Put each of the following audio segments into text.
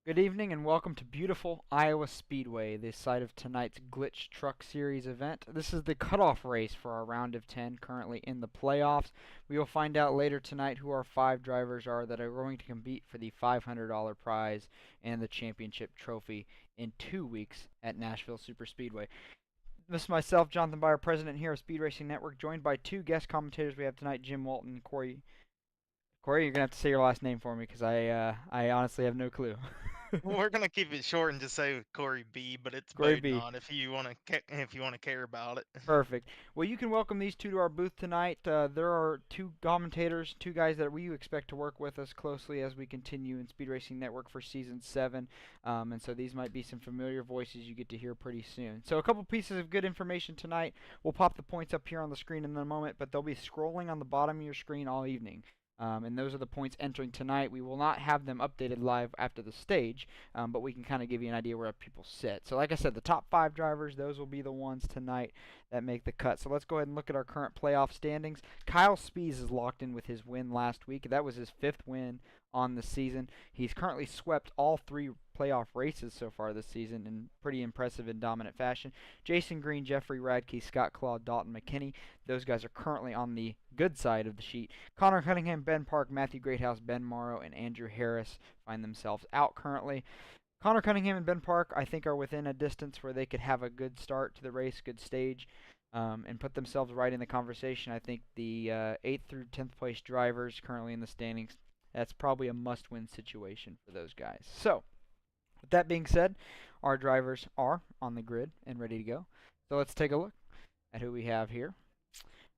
Good evening and welcome to beautiful Iowa Speedway, the site of tonight's Glytch Truck Series event. This is the cutoff race for our round of 10 currently in the playoffs. We will find out later tonight who our 5 drivers are that are going to compete for the $500 prize and the championship trophy in 2 weeks at Nashville Superspeedway. This is myself, Jonathan Byer, president here of Speed Racing Network, joined by 2 guest commentators we have tonight, Jim Walton and Corey. Corey, you're going to have to say your last name for me because I honestly have no clue. We're gonna keep it short and just say Corey B, but it's Corey Bode B. not if you wanna care about it. Perfect. Well, you can welcome these 2 to our booth tonight. There are 2 commentators, 2 guys that we expect to work with us closely as we continue in Speed Racing Network for Season 7. And so these might be some familiar voices you get to hear pretty soon. So a couple pieces of good information tonight. We'll pop the points up here on the screen in a moment, but they'll be scrolling on the bottom of your screen all evening. And those are the points entering tonight. We will not have them updated live after the stage, but we can kind of give you an idea where people sit. So like I said, the top 5 drivers, those will be the ones tonight that make the cut. So let's go ahead and look at our current playoff standings. Kyle Spees is locked in with his win last week. That was his 5th win on the season. He's currently swept all 3 playoff races so far this season in pretty impressive and dominant fashion. Jason Green, Jeffrey Radke, Scott Claude, Dalton McKinney. Those guys are currently on the good side of the sheet. Connor Cunningham, Ben Park, Matthew Greathouse, Ben Morrow, and Andrew Harris find themselves out currently. Connor Cunningham and Ben Park, I think, are within a distance where they could have a good start to the race, good stage, and put themselves right in the conversation. I think the 8th through 10th place drivers currently in the standings, that's probably a must-win situation for those guys. So, with that being said, our drivers are on the grid and ready to go. So let's take a look at who we have here.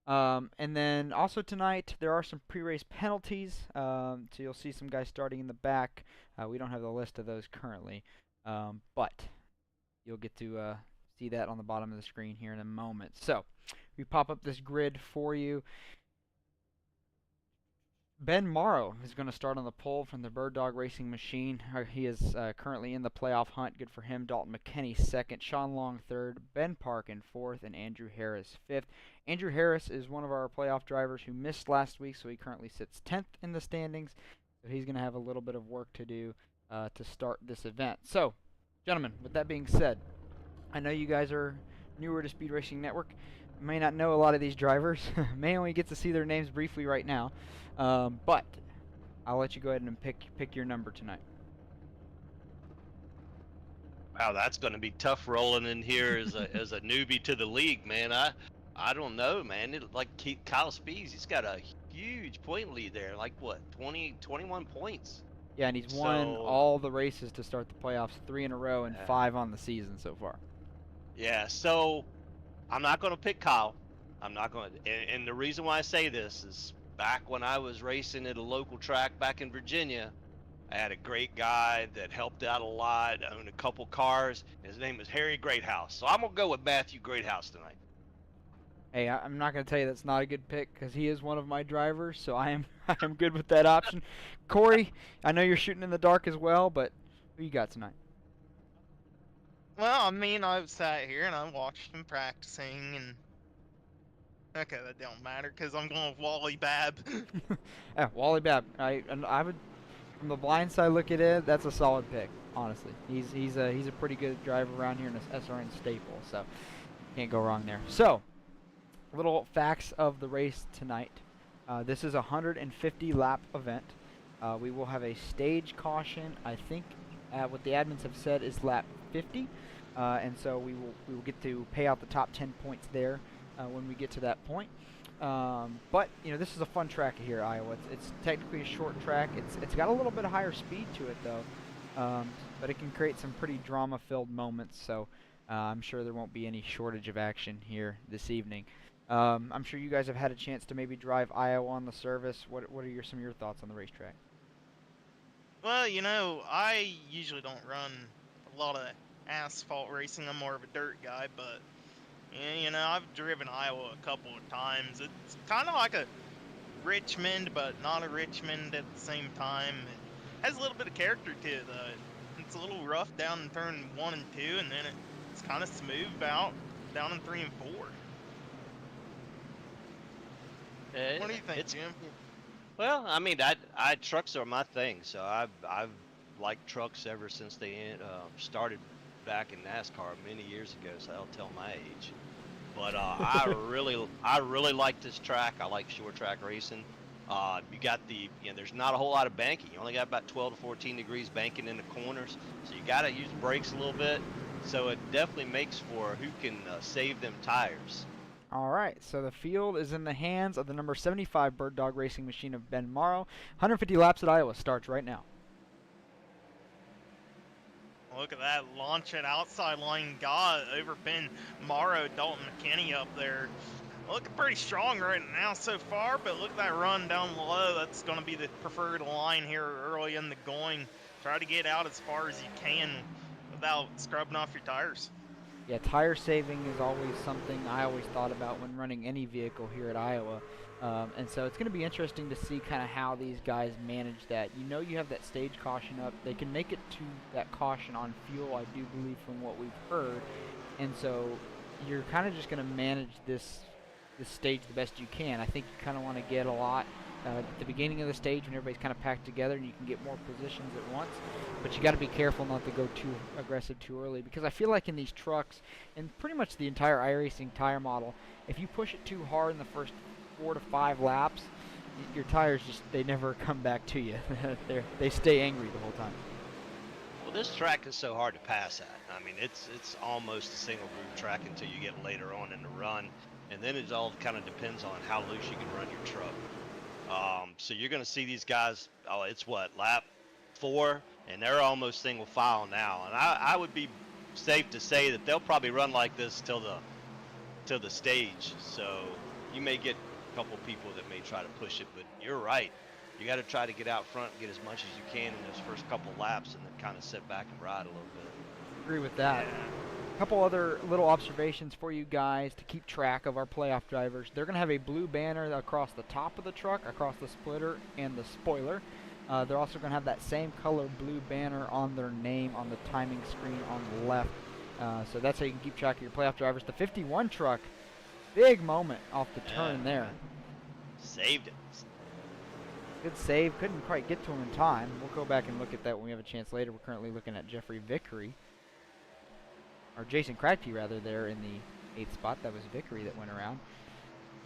And then also tonight, there are some pre-race penalties. So you'll see some guys starting in the back. We don't have the list of those currently, but you'll get to see that on the bottom of the screen here in a moment. So we pop up this grid for you. Ben Morrow is going to start on the pole from the Bird Dog Racing Machine. He is currently in the playoff hunt. Good for him. Dalton McKinney second, Sean Long third, Ben Park in fourth, and Andrew Harris fifth. Andrew Harris is one of our playoff drivers who missed last week, so he currently sits 10th in the standings. So he's going to have a little bit of work to do to start this event. So, gentlemen, with that being said, I know you guys are newer to Speed Racing Network. May not know a lot of these drivers. May only get to see their names briefly right now. But I'll let you go ahead and pick your number tonight. Wow, that's going to be tough rolling in here as a newbie to the league, man. I don't know, man. Kyle Spees, he's got a huge point lead there, like what, 20, 21 points. Yeah, and he's won all the races to start the playoffs, 3 in a row and 5 on the season so far. Yeah, so I'm not going to pick Kyle. I'm not going to, and the reason why I say this is back when I was racing at a local track back in Virginia, I had a great guy that helped out a lot, owned a couple cars. His name was Harry Greathouse. So I'm going to go with Matthew Greathouse tonight. Hey, I'm not going to tell you that's not a good pick because he is one of my drivers, so I am good with that option. Corey, I know you're shooting in the dark as well, but who you got tonight? Well, I mean, I've sat here and I watched him practicing, and okay, that don't matter because I'm going with Wally Babb. Yeah, Wally Babb. I would, from the blind side look at it, that's a solid pick. Honestly, he's a pretty good driver around here in this SRN staple, so can't go wrong there. So, little facts of the race tonight. This is a 150 lap event. We will have a stage caution. I think what the admins have said is lap 50, and so we will get to pay out the top 10 points there when we get to that point. But you know, this is a fun track here, Iowa. It's technically a short track. It's got a little bit of higher speed to it though, but it can create some pretty drama-filled moments. So I'm sure there won't be any shortage of action here this evening. I'm sure you guys have had a chance to maybe drive Iowa on the service. What are some of your thoughts on the racetrack? Well, you know, I usually don't run a lot of asphalt racing. I'm more of a dirt guy, but yeah, you know, I've driven Iowa a couple of times. It's kind of like a Richmond, but not a Richmond at the same time. It has a little bit of character to it, though. It's a little rough down in turn 1 and 2, and then it's kind of smooth out down in 3 and 4. What do you think, Jim? Well, I mean, trucks are my thing, so I've liked trucks ever since they started back in NASCAR many years ago, so that'll tell my age. But I really like this track. I like short track racing. You got there's not a whole lot of banking. You only got about 12 to 14 degrees banking in the corners, so you got to use brakes a little bit. So it definitely makes for who can save them tires. All right, so the field is in the hands of the number 75 Bird Dog Racing machine of Ben Morrow. 150 laps at Iowa starts right now. Look at that launch at outside line. God, over Ben Morrow, Dalton McKinney up there. Looking pretty strong right now so far, but look at that run down below. That's going to be the preferred line here early in the going. Try to get out as far as you can without scrubbing off your tires. Yeah, tire saving is always something I always thought about when running any vehicle here at Iowa. And so it's going to be interesting to see kind of how these guys manage that. You know, you have that stage caution up. They can make it to that caution on fuel, I do believe, from what we've heard. And so you're kind of just going to manage this stage the best you can. I think you kind of want to get a lot at the beginning of the stage when everybody's kind of packed together and you can get more positions at once. But you got to be careful not to go too aggressive too early, because I feel like in these trucks and pretty much the entire iRacing tire model, if you push it too hard in the first 4 to 5 laps, your tires they never come back to you. They stay angry the whole time. Well, this track is so hard to pass at. I mean, it's almost a single groove track until you get later on in the run, and then it all kind of depends on how loose you can run your truck. So you're going to see these guys, it's what, lap 4, and they're almost single file now. And I would be safe to say that they'll probably run like this till the stage. So you may get a couple people that may try to push it, but you're right. You got to try to get out front and get as much as you can in those first couple laps, and then kind of sit back and ride a little bit. Agree with that. A couple other little observations for you guys to keep track of our playoff drivers. They're going to have a blue banner across the top of the truck, across the splitter and the spoiler. They're also going to have that same color blue banner on their name on the timing screen on the left. So that's how you can keep track of your playoff drivers. The 51 truck, big moment off the turn there. Saved it. Good save. Couldn't quite get to him in time. We'll go back and look at that when we have a chance later. We're currently looking at Jeffrey Vickery. Or Jason Kratke, rather, there in the 8th spot. That was Vickery that went around.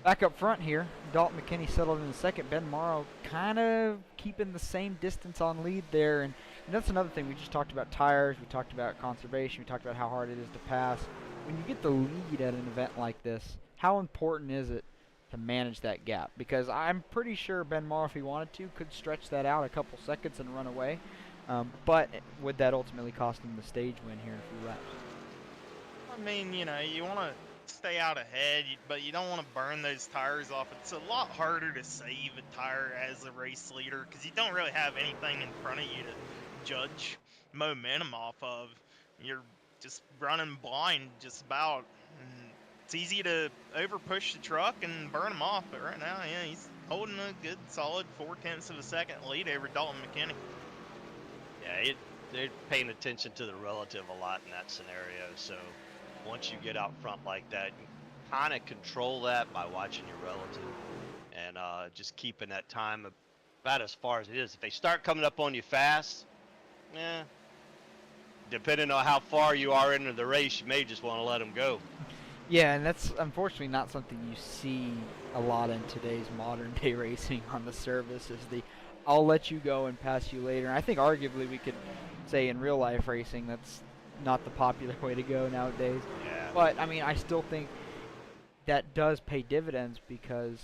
Back up front here, Dalton McKinney settled in the second. Ben Morrow kind of keeping the same distance on lead there. And that's another thing. We just talked about tires. We talked about conservation. We talked about how hard it is to pass. When you get the lead at an event like this, how important is it to manage that gap? Because I'm pretty sure Ben Morrow, if he wanted to, could stretch that out a couple seconds and run away. But would that ultimately cost him the stage win here in a few laps? I mean, you know, you want to stay out ahead, but you don't want to burn those tires off. It's a lot harder to save a tire as a race leader because you don't really have anything in front of you to judge momentum off of. You're just running blind just about. And it's easy to over push the truck and burn him off, but right now, yeah, he's holding a good solid 0.4 of a second lead over Dalton McKinney. Yeah, they're paying attention to the relative a lot in that scenario, so once you get out front like that, you kind of control that by watching your relative and just keeping that time about as far as it is. If they start coming up on you fast, depending on how far you are into the race, you may just want to let them go. Yeah, and that's unfortunately not something you see a lot in today's modern day racing on the service, is the I'll let you go and pass you later. And I think arguably we could say in real life racing that's not the popular way to go nowadays. Yeah. But I mean, I still think that does pay dividends, because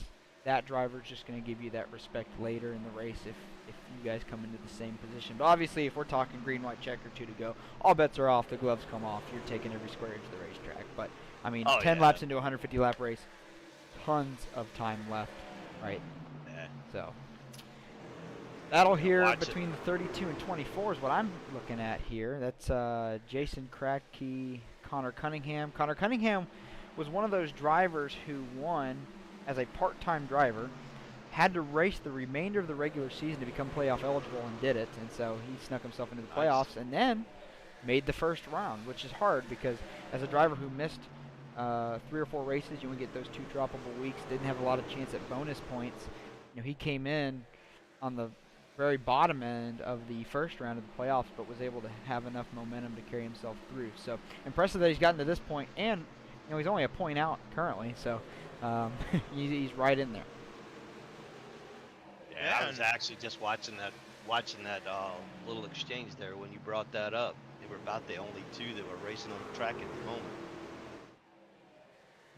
that driver's just going to give you that respect later in the race if you guys come into the same position. But obviously, if we're talking green, white, checker, 2 to go, all bets are off. The gloves come off. You're taking every square inch of the racetrack. But I mean, 10 laps into a 150 lap race, tons of time left, right? Yeah. So battle here between the 32 and 24 is what I'm looking at here. That's Jason Kratke, Connor Cunningham. Connor Cunningham was one of those drivers who won as a part-time driver, had to race the remainder of the regular season to become playoff eligible, and did it. And so he snuck himself into the playoffs and then made the first round, which is hard because as a driver who missed 3 or 4 races, you only get those 2 droppable weeks, didn't have a lot of chance at bonus points. You know, he came in on the very bottom end of the first round of the playoffs, but was able to have enough momentum to carry himself through. So impressive that he's gotten to this point, and he's only a point out currently, so he's right in there. Yeah, I was actually just watching that little exchange there when you brought that up. They were about the only two that were racing on the track at the moment.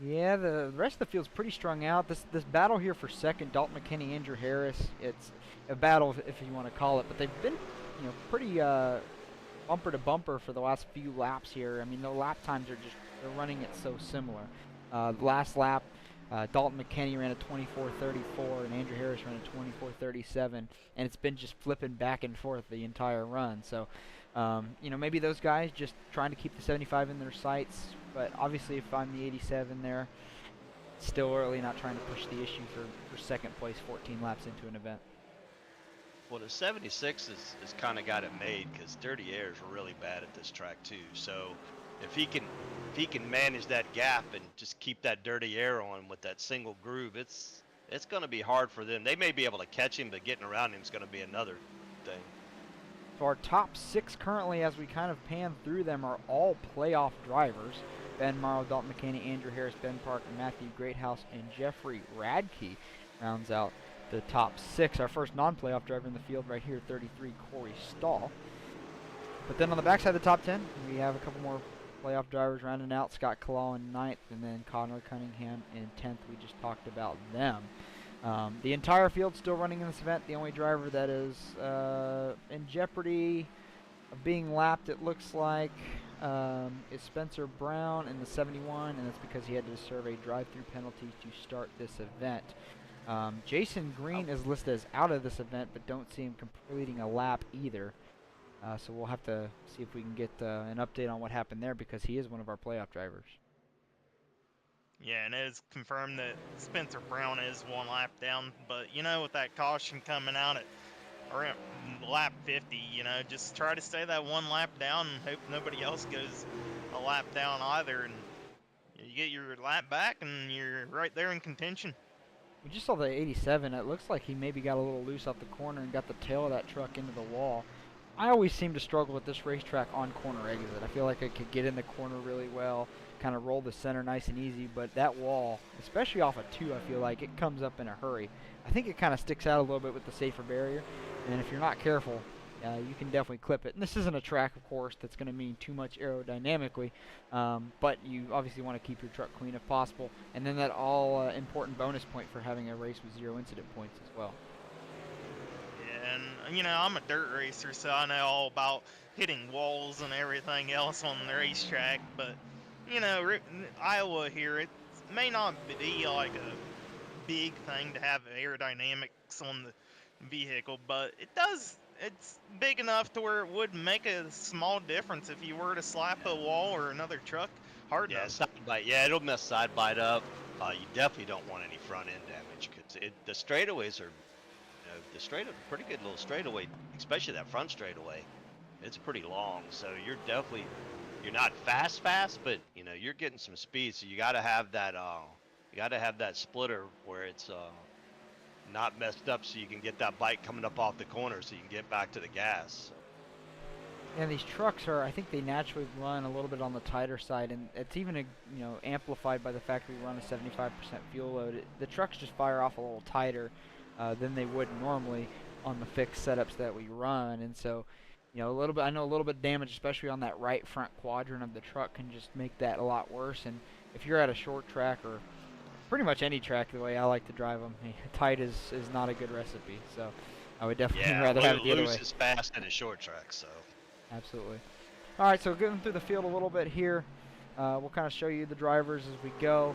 Yeah, the rest of the field's pretty strung out. This battle here for second, Dalton McKinney, Andrew Harris, it's a battle if you want to call it, but they've been pretty bumper to bumper for the last few laps here. I mean, the lap times they're running it so similar. Last lap, Dalton McKinney ran a 24:34 and Andrew Harris ran a 24:37, and it's been just flipping back and forth the entire run. So maybe those guys just trying to keep the 75 in their sights, but obviously if I'm the 87 there, still early, not trying to push the issue for second place 14 laps into an event. Well, the 76 has kind of got it made because dirty air is really bad at this track too. So if he can manage that gap and just keep that dirty air on with that single groove, it's going to be hard for them. They may be able to catch him, but getting around him is going to be another thing. So our top 6 currently, as we kind of pan through them, are all playoff drivers. Ben Morrow, Dalton McKinney, Andrew Harris, Ben Park, Matthew Greathouse, and Jeffrey Radke rounds out the top 6. Our first non-playoff driver in the field right here, 33, Corey Stahl. But then on the backside of the top 10, we have a couple more playoff drivers rounding out. Scott Kalal in 9th, and then Connor Cunningham in 10th. We just talked about them. The entire field still running in this event. The only driver that is in jeopardy of being lapped, it looks like, is Spencer Brown in the 71, and that's because he had to serve a drive-through penalty to start this event. Jason Green is listed as out of this event, but don't see him completing a lap either. So we'll have to see if we can get an update on what happened there, because he is one of our playoff drivers. Yeah, and it is confirmed that Spencer Brown is 1 lap down, but with that caution coming out at around lap 50, just try to stay that 1 lap down and hope nobody else goes a lap down either, and you get your lap back and you're right there in contention. We just saw the 87. It looks like he maybe got a little loose off the corner and got the tail of that truck into the wall. I always seem to struggle with this racetrack on corner exit. I feel like I could get in the corner really well, kind of roll the center nice and easy, but that wall, especially off of 2, I feel like it comes up in a hurry. I think it kind of sticks out a little bit with the safer barrier, and if you're not careful, you can definitely clip it. And this isn't a track, of course, that's going to mean too much aerodynamically, but you obviously want to keep your truck clean if possible, and then that all important bonus point for having a race with 0 incident points as well. And, I'm a dirt racer, so I know all about hitting walls and everything else on the racetrack, but, Iowa here, it may not be like a big thing to have aerodynamics on the vehicle, but it's big enough to where it would make a small difference if you were to slap a wall or another truck hard enough. Side bite. Yeah, it'll mess side bite up. You definitely don't want any front end damage, because the straightaways are, pretty good little straightaway, especially that front straightaway. It's pretty long, so you're not fast, but you're getting some speed. So you got to have that splitter where it's not messed up, so you can get that bike coming up off the corner, so you can get back to the gas. And these trucks I think they naturally run a little bit on the tighter side, and it's even amplified by the fact that we run a 75% fuel load. The trucks just fire off a little tighter than they would normally on the fixed setups that we run, and so I know a little bit of damage, especially on that right front quadrant of the truck, can just make that a lot worse. And if you're at a short track, or pretty much any track, the way I like to drive them, tight is not a good recipe. So I would definitely rather have it the other way. Loose is fast in a short track, so. Absolutely. All right, so getting through the field a little bit here, we'll kind of show you the drivers as we go,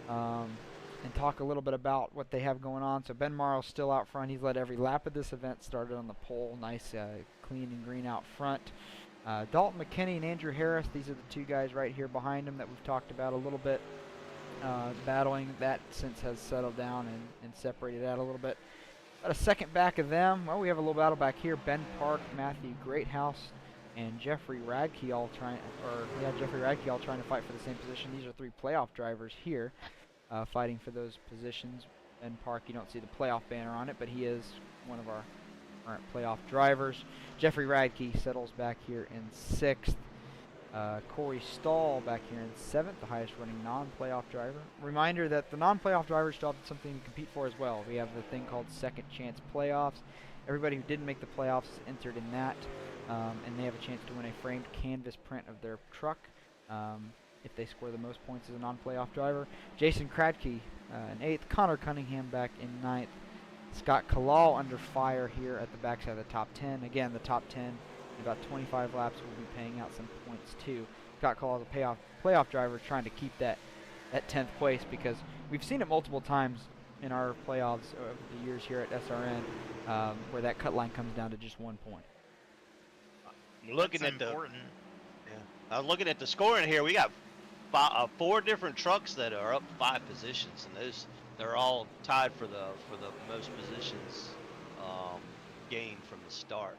and talk a little bit about what they have going on. So Ben Morrow's still out front. He's led every lap of this event, started on the pole. Nice clean and green out front. Dalton McKinney and Andrew Harris, these are the 2 guys right here behind him that we've talked about a little bit. Battling that since has settled down and separated out a little bit. About a second back of them, well, we have a little battle back here. Ben Park, Matthew Greathouse, and Jeffrey Radke all trying to fight for the same position. These are 3 playoff drivers here, fighting for those positions. Ben Park, you don't see the playoff banner on it, but he is one of our current playoff drivers. Jeffrey Radke settles back here in 6th. Corey Stahl back here in 7th, the highest running non-playoff driver. Reminder that the non-playoff drivers still have something to compete for as well. We have the thing called second chance playoffs. Everybody who didn't make the playoffs is entered in that, and they have a chance to win a framed canvas print of their truck if they score the most points as a non-playoff driver. Jason Kratke in 8th, Connor Cunningham back in 9th. Scott Kalal under fire here at the backside of the top 10. Again, the top 10 in about 25 laps will be paying out some points too. Scott Kalal is a playoff driver trying to keep that 10th place, because we've seen it multiple times in our playoffs over the years here at SRN, where that cut line comes down to just 1 point. Looking That's at important. I was looking at the scoring here. We got 4 different trucks that are up 5 positions, and they're all tied for the most positions gained from the start.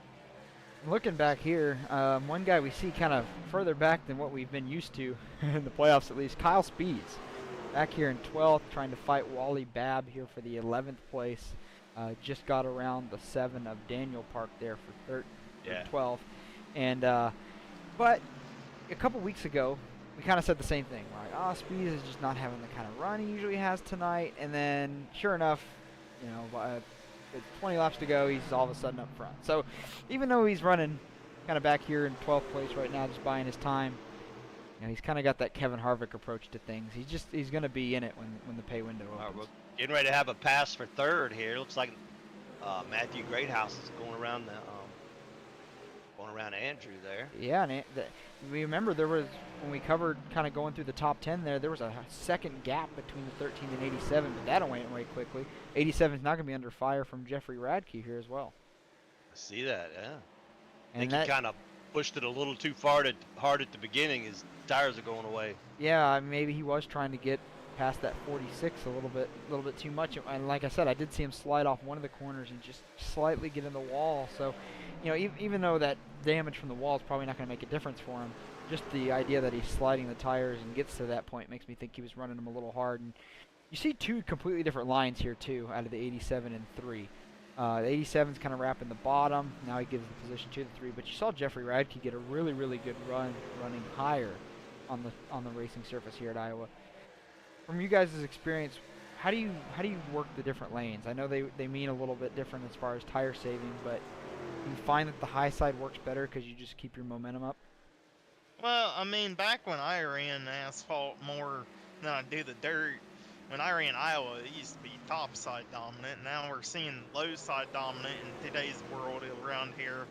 Looking back here, one guy we see kind of further back than what we've been used to in the playoffs, at least, Kyle Speeds. Back here in 12th, trying to fight Wally Babb here for the 11th place. Just got around the 7 of Daniel Park there for 12th. And but a couple weeks ago, we kind of said the same thing. We're like, Speeds is just not having the kind of run he usually has tonight. And then, sure enough, you know, with 20 laps to go, he's all of a sudden up front. So even though he's running kind of back here in 12th place right now, just buying his time, you know, he's kind of got that Kevin Harvick approach to things. He's going to be in it when the pay window opens. We're getting ready to have a pass for 3rd here. Looks like Matthew Greathouse is going around Andrew there. Yeah, and we remember there was, when we covered kind of going through the top 10 there was a second gap between the 13 and 87, but that went away quickly. 87 is not going to be under fire from Jeffrey Radke here as well. I see that, yeah. I And think he kind of pushed it a little too hard at the beginning. His tires are going away. Yeah, maybe he was trying to get past that 46 a little bit too much. And like I said, I did see him slide off one of the corners and just slightly get in the wall. So, you know, even though that damage from the wall is probably not going to make a difference for him, just the idea that he's sliding the tires and gets to that point makes me think he was running them a little hard. And you see 2 completely different lines here too, out of the 87 and 3. The 87's kind of wrapping the bottom. Now he gives the position to the 3. But you saw Jeffrey Radke get a really, really good run running higher on the racing surface here at Iowa. From you guys' experience, how do you work the different lanes? I know they mean a little bit different as far as tire saving, but do you find that the high side works better because you just keep your momentum up? Well, I mean, back when I ran asphalt more than I do the dirt, when I ran Iowa, it used to be top side dominant. Now we're seeing low side dominant in today's world around here.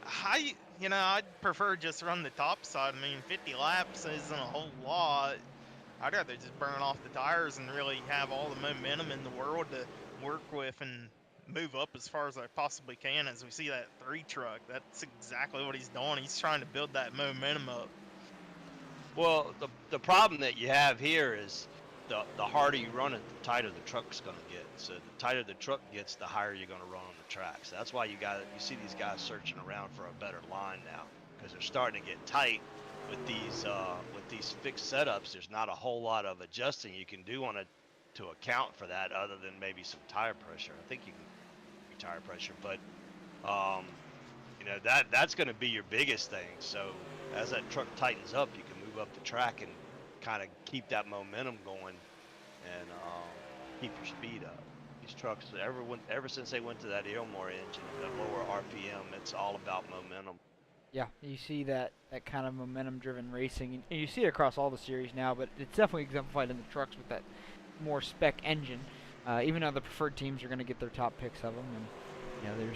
I'd prefer just run the top side. I mean, 50 laps isn't a whole lot. I'd rather just burn off the tires and really have all the momentum in the world to work with and move up as far as I possibly can. As we see that 3 truck, that's exactly what he's doing. He's trying to build that momentum up. Well, the problem that you have here is the harder you run it, the tighter the truck's going to get. So the tighter the truck gets, the higher you're going to run on the track. So that's why you see these guys searching around for a better line now, because they're starting to get tight with these fixed setups. There's not a whole lot of adjusting you can do on it to account for that, other than maybe some tire pressure. I think you can do tire pressure, but you know, that's going to be your biggest thing. So as that truck tightens up, you can move up the track and kind of keep that momentum going and keep your speed up. These trucks, ever since they went to that Ilmor engine, that lower RPM, it's all about momentum. Yeah, you see that kind of momentum-driven racing, and you see it across all the series now, but it's definitely exemplified in the trucks with that more spec engine. Even though the preferred teams are going to get their top picks of them, and you know,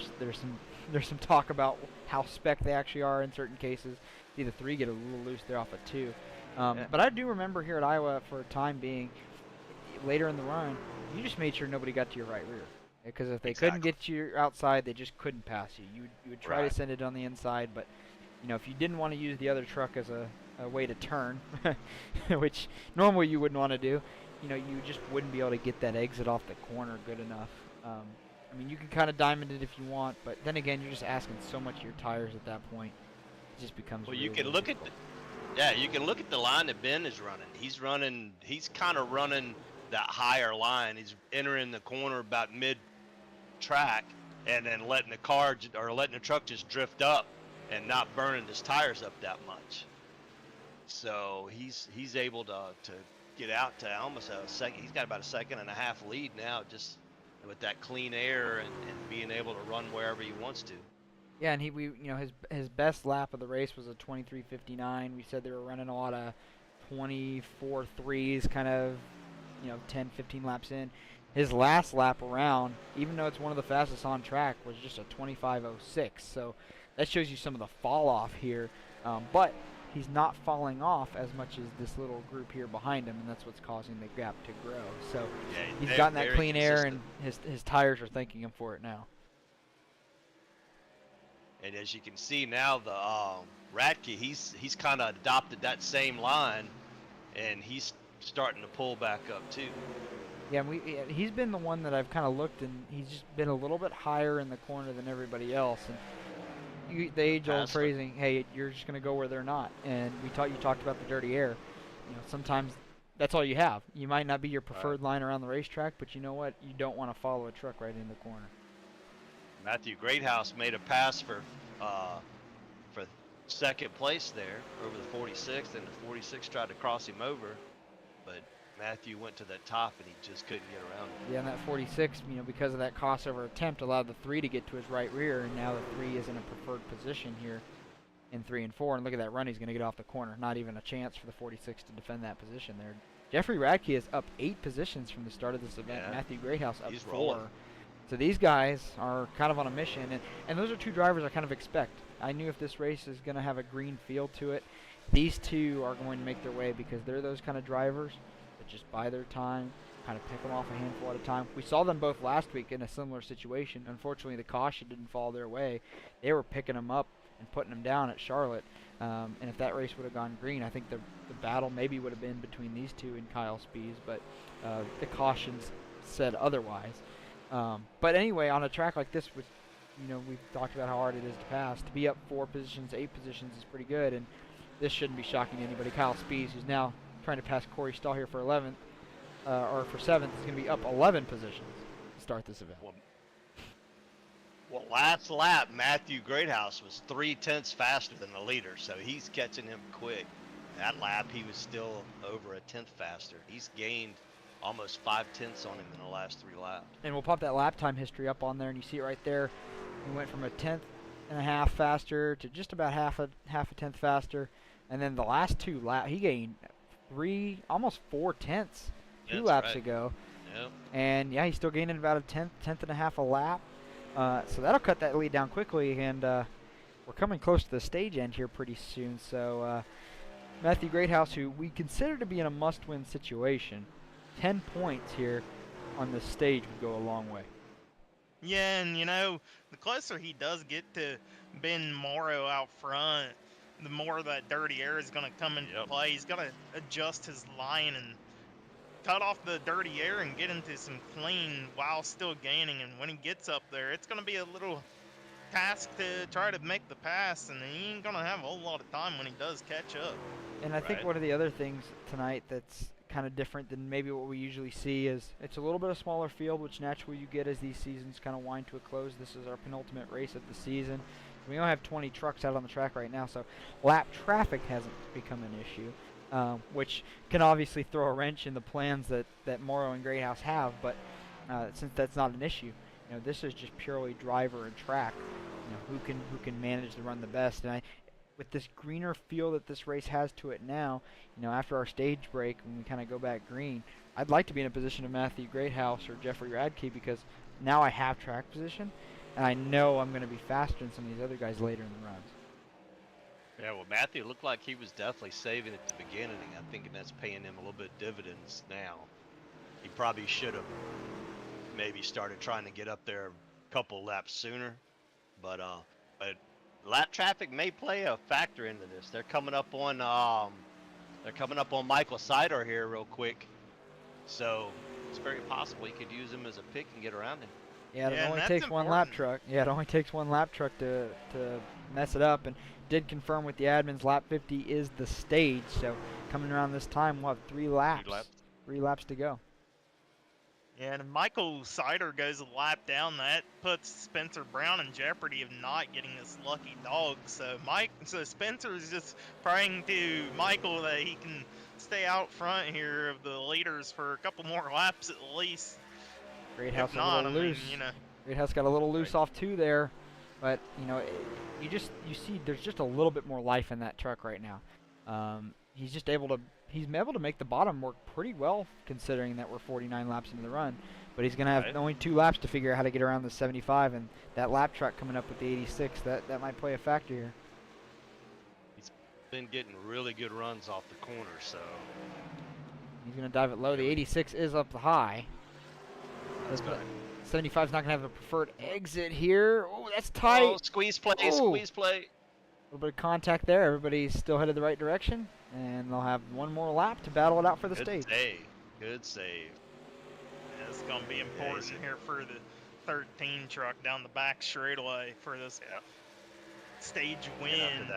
there's some talk about how spec they actually are in certain cases. See the 3 get a little loose there off of 2. But I do remember here at Iowa, for a time being, later in the run, you just made sure nobody got to your right rear. Because if they couldn't get you outside, they just couldn't pass you. You would try to send it on the inside, but you know, if you didn't want to use the other truck as a way to turn, which normally you wouldn't want to do, you know, you just wouldn't be able to get that exit off the corner good enough. I mean, you can kind of diamond it if you want, but then again, you're just asking so much of your tires at that point. It just becomes. Well, really you can look at you can look at the line that Ben is running. He's kind of running that higher line. He's entering the corner about mid-track, and then letting the car or letting the truck just drift up and not burning his tires up that much. So he's able to get out to almost a second. He's got about a second and a half lead now, just with that clean air and being able to run wherever he wants to. Yeah, and his best lap of the race was a 23:59. We said they were running a lot of 24.3s, kind of 10, 15 laps in. His last lap around, even though it's one of the fastest on track, was just a 25:06. So that shows you some of the fall off here. But he's not falling off as much as this little group here behind him, and that's what's causing the gap to grow. So yeah, he's gotten that clean consistent air, and his tires are thanking him for it now. And as you can see now, the Radke, he's kind of adopted that same line, and he's starting to pull back up too. Yeah, he's been the one that I've kind of looked, and he's just been a little bit higher in the corner than everybody else. And the age-old phrasing, hey, you're just going to go where they're not. And you talked about the dirty air. Sometimes that's all you have. You might not be your preferred line around the racetrack, but you know what? You don't want to follow a truck right in the corner. Matthew Greathouse made a pass for second place there over the 46th, and the 46 tried to cross him over, but Matthew went to the top and he just couldn't get around him. Yeah, and that 46, because of that crossover attempt, allowed the 3 to get to his right rear, and now the 3 is in a preferred position here in 3 and 4. And look at that run, he's going to get off the corner. Not even a chance for the 46 to defend that position there. Jeffrey Radke is up 8 positions from the start of this event. Yeah. Matthew Greathouse up 4. Rolling. So these guys are kind of on a mission, and those are 2 drivers I kind of expect. I knew if this race is going to have a green feel to it, these 2 are going to make their way, because they're those kind of drivers that just buy their time, kind of pick them off a handful at a time. We saw them both last week in a similar situation. Unfortunately, the caution didn't fall their way. They were picking them up and putting them down at Charlotte. And if that race would have gone green, I think the battle maybe would have been between these 2 and Kyle Spees, but the cautions said otherwise. But anyway, on a track like this, with we've talked about how hard it is to pass. To be up 4 positions, 8 positions is pretty good, and this shouldn't be shocking to anybody. Kyle Spees, who's now trying to pass Corey Stahl here for 11th, or for 7th, is going to be up 11 positions to start this event. Well, last lap, Matthew Greathouse was 3/10 faster than the leader, so he's catching him quick. That lap, he was still over a 10th faster. He's gained almost 5/10 on him in the last 3 laps. And we'll pop that lap time history up on there, and you see it right there. He went from a 10th and a half faster to just about half a 10th faster, and then the last 2 laps, he gained 3, almost 4/10 2 laps ago. Yep. And yeah, he's still gaining about a 10th and a half a lap. So that'll cut that lead down quickly, and we're coming close to the stage end here pretty soon. So Matthew Greathouse, who we consider to be in a must-win situation, 10 points here on this stage would go a long way. Yeah, and the closer he does get to Ben Morrow out front, the more that dirty air is going to come into play. He's got to adjust his line and cut off the dirty air and get into some clean while still gaining. And when he gets up there, it's going to be a little task to try to make the pass, and he ain't going to have a whole lot of time when he does catch up. And I think one of the other things tonight that's kind of different than maybe what we usually see is it's a little bit of smaller field, which naturally you get as these seasons kind of wind to a close. This is our penultimate race of the season. We only have 20 trucks out on the track right now, so lap traffic hasn't become an issue, which can obviously throw a wrench in the plans that Morrow and Greathouse have, but since that's not an issue, this is just purely driver and track, who can manage to run the best. And with this greener feel that this race has to it now, after our stage break, when we kind of go back green, I'd like to be in a position of Matthew Greathouse or Jeffrey Radke, because now I have track position, and I know I'm going to be faster than some of these other guys later in the runs. Yeah, well, Matthew looked like he was definitely saving at the beginning. I think that's paying him a little bit dividends now. He probably should have maybe started trying to get up there a couple laps sooner, but lap traffic may play a factor into this. They're coming up on Michael Seidler here real quick, so it's very possible he could use him as a pick and get around him. Yeah, it only takes one lap truck. Yeah, it only takes one lap truck to mess it up. And did confirm with the admins, lap 50 is the stage. So coming around this time, we'll have 3 laps. 3 laps to go. Yeah, and if Michael Sider goes a lap down, that puts Spencer Brown in jeopardy of not getting this lucky dog. So Spencer is just praying to Michael that he can stay out front here of the leaders for a couple more laps at least. Great If House a not, little I mean, loose. you know. Great House got a little loose Right. off two there, but you know, you see there's just a little bit more life in that truck right now. He's able to make the bottom work pretty well considering that we're 49 laps into the run. But he's gonna have Right. only 2 laps to figure out how to get around the 75, and that lap truck coming up with the 86 that might play a factor here. He's been getting really good runs off the corner, so He's gonna dive it low. The 86 is up the high. that's good. 75's not gonna have a preferred exit here. Oh, that's tight. Oh, squeeze play, Ooh. squeeze play. A little bit of contact there. Everybody's still headed the right direction, and they'll have one more lap to battle it out for the Good stage. save. Good save. Yeah, it's going to be important easy. here for the 13 truck down the back straightaway for this stage win.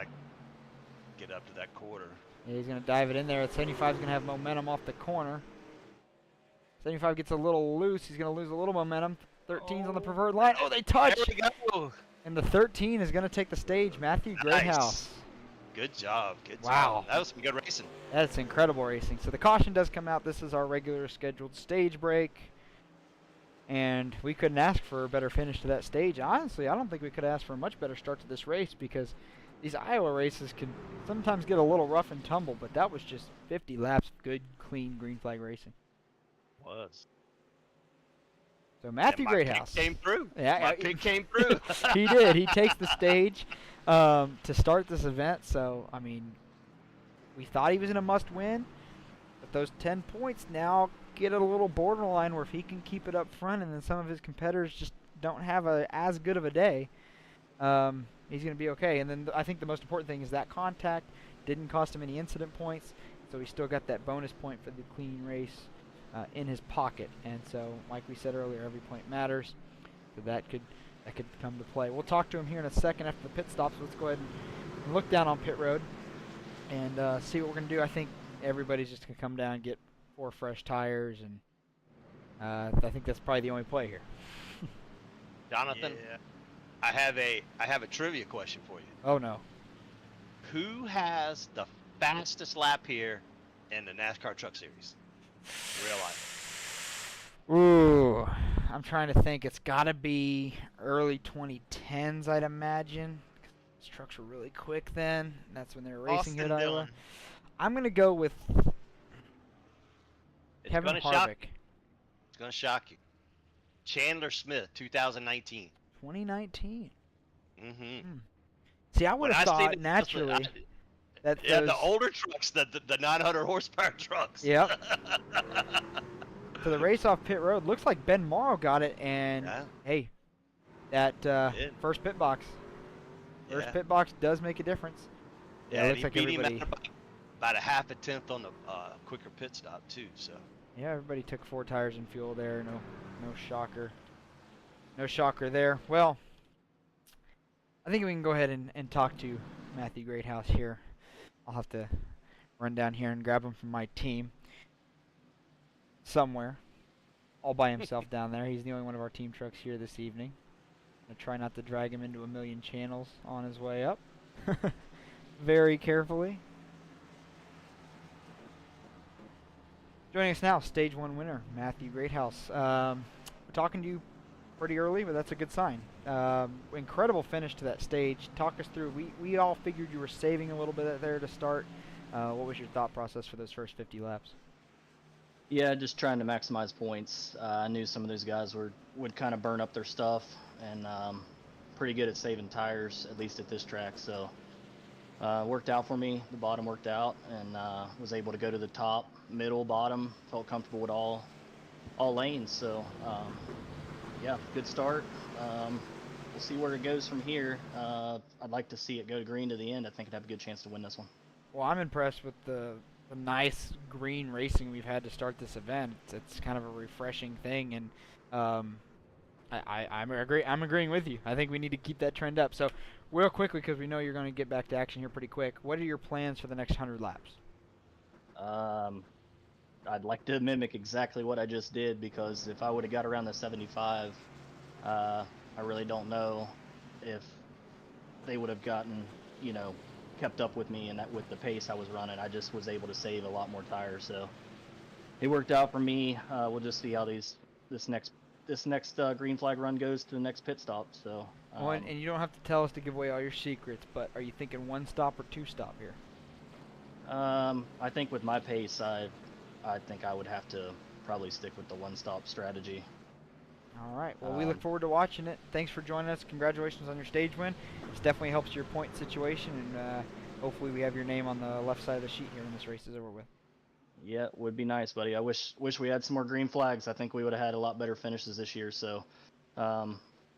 Get up to that quarter. Yeah, he's going to dive it in there. 75's going to have momentum off the corner. 75 gets a little loose. He's going to lose a little momentum. 13's on the preferred line. Oh, they touch! There we go. And the 13 is going to take the stage. Matthew Greathouse. Nice. Good job. Good Wow. job. That was some good racing. That's incredible racing. So the caution does come out. This is our regular scheduled stage break. And we couldn't ask for a better finish to that stage. Honestly, I don't think we could ask for a much better start to this race because these Iowa races can sometimes get a little rough and tumble, but that was just 50 laps of good, clean green flag racing. Was. So Matthew And my Greathouse. pick came through. Yeah, My pick came through. He did. He takes the stage to start this event. So, I mean, we thought he was in a must-win, but those 10 points now get a little borderline where if he can keep it up front and then some of his competitors just don't have as good of a day, he's going to be okay. And then I think the most important thing is that contact didn't cost him any incident points, so he still got that bonus point for the clean race in his pocket. And so, like we said earlier, every point matters. So that could come to play. We'll talk to him here in a second after the pit stops. Let's go ahead and look down on pit road and see what we're going to do. I think everybody's just going to come down and get 4 fresh tires, and I think that's probably the only play here. Jonathan, Yeah. I have a trivia question for you. Oh, no. Who has the fastest lap here in the NASCAR Truck Series? Real life. Ooh, I'm trying to think. It's got to be early 2010s, I'd imagine. These trucks were really quick then. That's when they were racing here at Austin Iowa. Dillon. I'm going to go with It's Kevin gonna shock. Harvick. It's gonna shock you. Chandler Smith, 2019. 2019. Mm-hmm. See, I would have thought naturally that Yeah, those, the older trucks, the 900 horsepower trucks. Yep. For the race off pit road, looks like Ben Morrow got it, and Yeah. hey, that Did. first pit box. First Yeah. pit box does make a difference. Yeah, it and looks he like beat him everybody. at about a half a tenth on the quicker pit stop too. So Yeah, everybody took 4 tires and fuel there. No shocker. No shocker there. Well, I think we can go ahead and talk to Matthew Greathouse here. I'll have to run down here and grab him from my team somewhere, all by himself down there. He's the only one of our team trucks here this evening. I'm gonna try not to drag him into a million channels on his way up. Very carefully. Joining us now, Stage 1 winner, Matthew Greathouse. We're talking to you pretty early, but that's a good sign. Incredible finish to that stage. Talk us through. We all figured you were saving a little bit there to start. What was your thought process for those first 50 laps? Yeah, just trying to maximize points. I knew some of those guys would kind of burn up their stuff, and pretty good at saving tires, at least at this track. So worked out for me. The bottom worked out, and was able to go to the top, middle, bottom. Felt comfortable with all lanes. So yeah, good start. We'll see where it goes from here. I'd like to see it go green to the end. I think I'd have a good chance to win this one. Well, I'm impressed with the nice green racing we've had to start this event. It's kind of a refreshing thing, and I'm agreeing with you. I think we need to keep that trend up. So, real quickly, because we know you're going to get back to action here pretty quick. What are your plans for the next 100 laps? I'd like to mimic exactly what I just did, because if I would have got around the 75, I really don't know if they would have gotten, you know, kept up with me and that with the pace I was running. I just was able to save a lot more tires, so it worked out for me. We'll just see how this next green flag run goes to the next pit stop. So Well, and you don't have to tell us to give away all your secrets, but are you thinking one stop or two stop here? I think with my pace, I think I would have to probably stick with the one stop strategy. All right. Well, we look forward to watching it. Thanks for joining us. Congratulations on your stage win. This definitely helps your point situation, and hopefully we have your name on the left side of the sheet here when this race is over with. Yeah, would be nice, buddy. I wish we had some more green flags. I think we would have had a lot better finishes this year. So,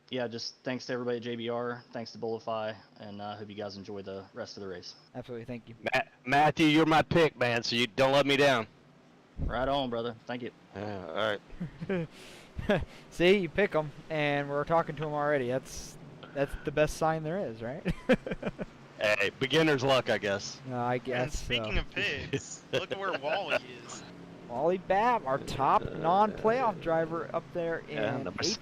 yeah, just thanks to everybody at JBR. Thanks to Bullify, and I hope you guys enjoy the rest of the race. Absolutely. Thank you. Matthew, you're my pick, man, so you don't let me down. Right on, brother. Thank you. All right. See, you pick them, and we're talking to them already. That's the best sign there is, right? Hey, beginner's luck, I guess. I guess. And speaking of pigs, look at where Wally is. Wally Babb, our top non-playoff driver, up there in number 8th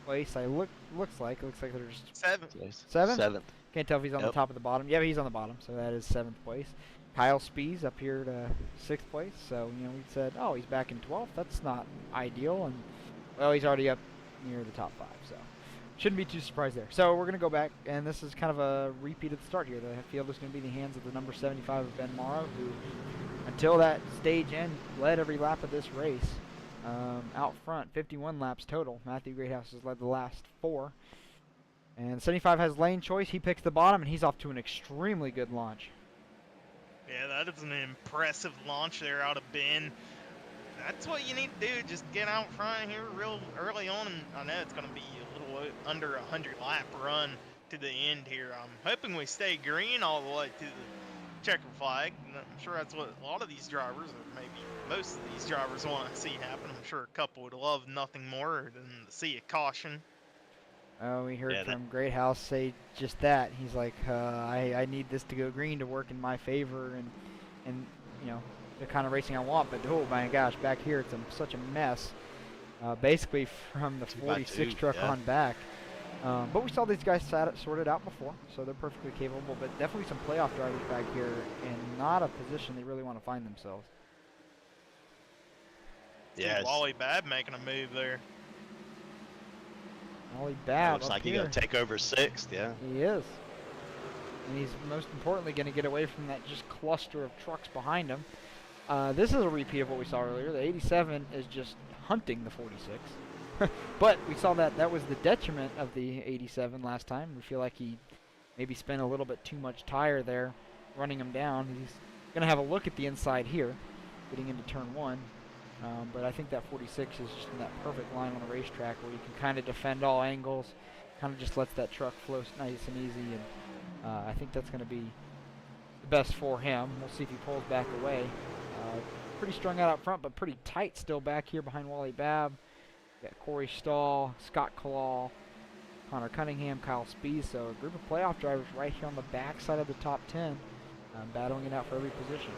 place. Looks like there's 7th. Seventh. Can't tell if he's on the top or the bottom. Yeah, but he's on the bottom, so that is 7th place. Kyle Spees up here to 6th place. So we said, oh, he's back in 12th. That's not ideal, and well, he's already up near the top 5, so shouldn't be too surprised there. So we're gonna go back, and this is kind of a repeat of the start here. The field is gonna be in the hands of the number 75 of Ben Morrow, who, until that stage end, led every lap of this race. Out front, 51 laps total. Matthew Greathouse has led the last 4. And 75 has lane choice. He picks the bottom, and he's off to an extremely good launch. Yeah, that is an impressive launch there out of Ben. That's what you need to do. Just get out front here real early on. And I know it's going to be a little under a 100-lap run to the end here. I'm hoping we stay green all the way to the checker flag. I'm sure that's what a lot of these drivers, or maybe most of these drivers, want to see happen. I'm sure a couple would love nothing more than to see a caution. We heard from Greathouse say just that. He's like, I need this to go green to work in my favor, and the kind of racing I want. But oh my gosh, back here it's such a mess. Basically from the 46 truck on back. But we saw these guys sorted out before, so they're perfectly capable. But definitely some playoff drivers back here, and not a position they really want to find themselves. Yeah, Wally Babb making a move there. Wally Babb looks like he's going to take over 6th, yeah. He is. And he's most importantly going to get away from that just cluster of trucks behind him. This is a repeat of what we saw earlier. The 87 is just hunting the 46. But we saw that was the detriment of the 87 last time. We feel like he maybe spent a little bit too much tire there running him down. He's going to have a look at the inside here, getting into turn 1. But I think that 46 is just in that perfect line on the racetrack where you can kind of defend all angles, kind of just lets that truck flow nice and easy, and I think that's going to be the best for him. We'll see if he pulls back away. Pretty strung out up front, but pretty tight still back here behind Wally Babb. Got Corey Stahl, Scott Claw, Connor Cunningham, Kyle Spees, so a group of playoff drivers right here on the back side of the top 10, battling it out for every position.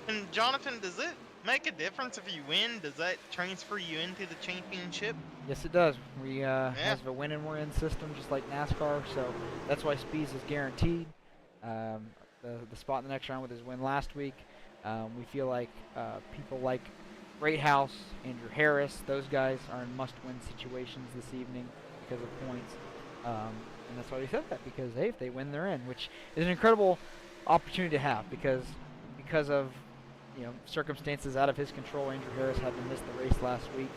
And Jonathan, does it make a difference if you win? Does that transfer you into the championship? Yes, it does. We have a win and we're in system just like NASCAR, so that's why Spees is guaranteed. The spot in the next round with his win last week. We feel like people like Greathouse, Andrew Harris, those guys are in must-win situations this evening because of points. And that's why we said that, because hey, if they win, they're in, which is an incredible opportunity to have because of circumstances out of his control. Andrew Harris had to miss the race last week,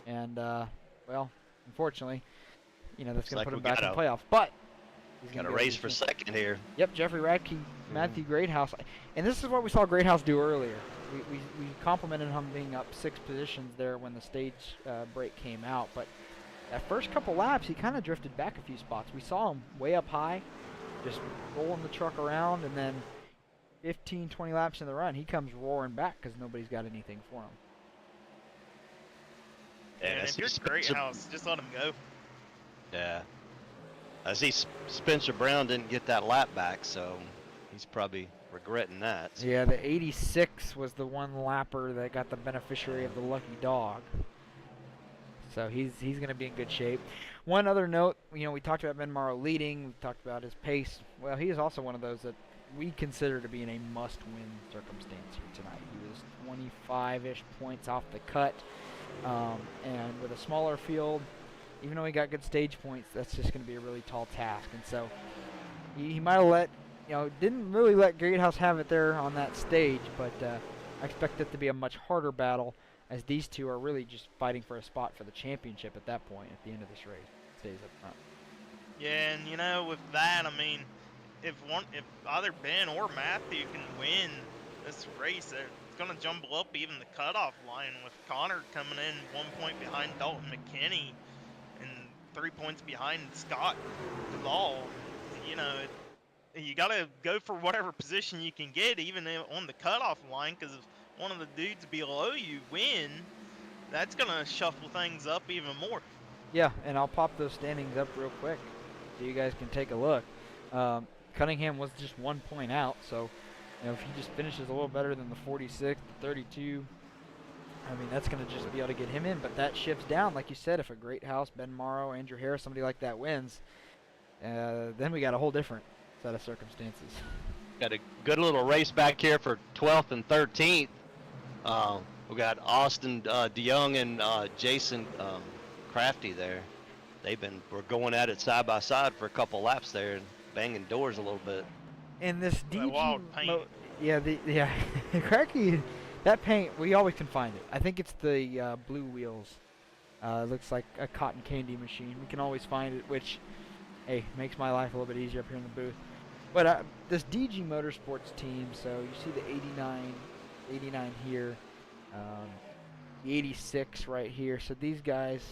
and well, unfortunately, that's going to put him back in the playoff. But he's got a race for second here. Yep, Jeffrey Radke, Matthew Greathouse, and this is what we saw Greathouse do earlier. We complimented him being up 6 positions there when the stage break came out, but that first couple laps he kind of drifted back a few spots. We saw him way up high, just rolling the truck around, and then 15, 20 laps in the run, he comes roaring back because nobody's got anything for him. And if you're Greathouse, just let him go. Yeah. I see Spencer Brown didn't get that lap back, so he's probably regretting that. So. Yeah, the 86 was the one lapper that got the beneficiary of the lucky dog. So he's going to be in good shape. One other note, we talked about Ben Morrow leading. We talked about his pace. Well, he is also one of those that we consider to be in a must-win circumstance here tonight. He was 25-ish points off the cut. And with a smaller field, even though he got good stage points, that's just going to be a really tall task. And so he might have didn't really let Greathouse have it there on that stage, but I expect it to be a much harder battle, as these two are really just fighting for a spot for the championship at that point at the end of this race. Stays up front. Yeah, and with that, I mean, if either Ben or Matthew can win this race, it's going to jumble up even the cutoff line, with Connor coming in 1 point behind Dalton McKinney and 3 points behind Scott Duvall. You got to go for whatever position you can get, even on the cutoff line, because if one of the dudes below you win, that's going to shuffle things up even more. Yeah, and I'll pop those standings up real quick so you guys can take a look. Cunningham was just 1 point out, so if he just finishes a little better than the 46, the 32, I mean, that's going to just be able to get him in. But that shifts down, like you said, if a Greathouse, Ben Morrow, Andrew Harris, somebody like that wins, then we got a whole different set of circumstances. Got a good little race back here for 12th and 13th. We got Austin DeYoung and Jason Crafty there. We're going at it side by side for a couple laps there and banging doors a little bit. And this DG, wild paint. Cracky, that paint, we always can find it. I think it's the blue wheels. It looks like a cotton candy machine. We can always find it, which, hey, makes my life a little bit easier up here in the booth. But this DG Motorsports team, so you see the 89 here, the 86 right here. So these guys,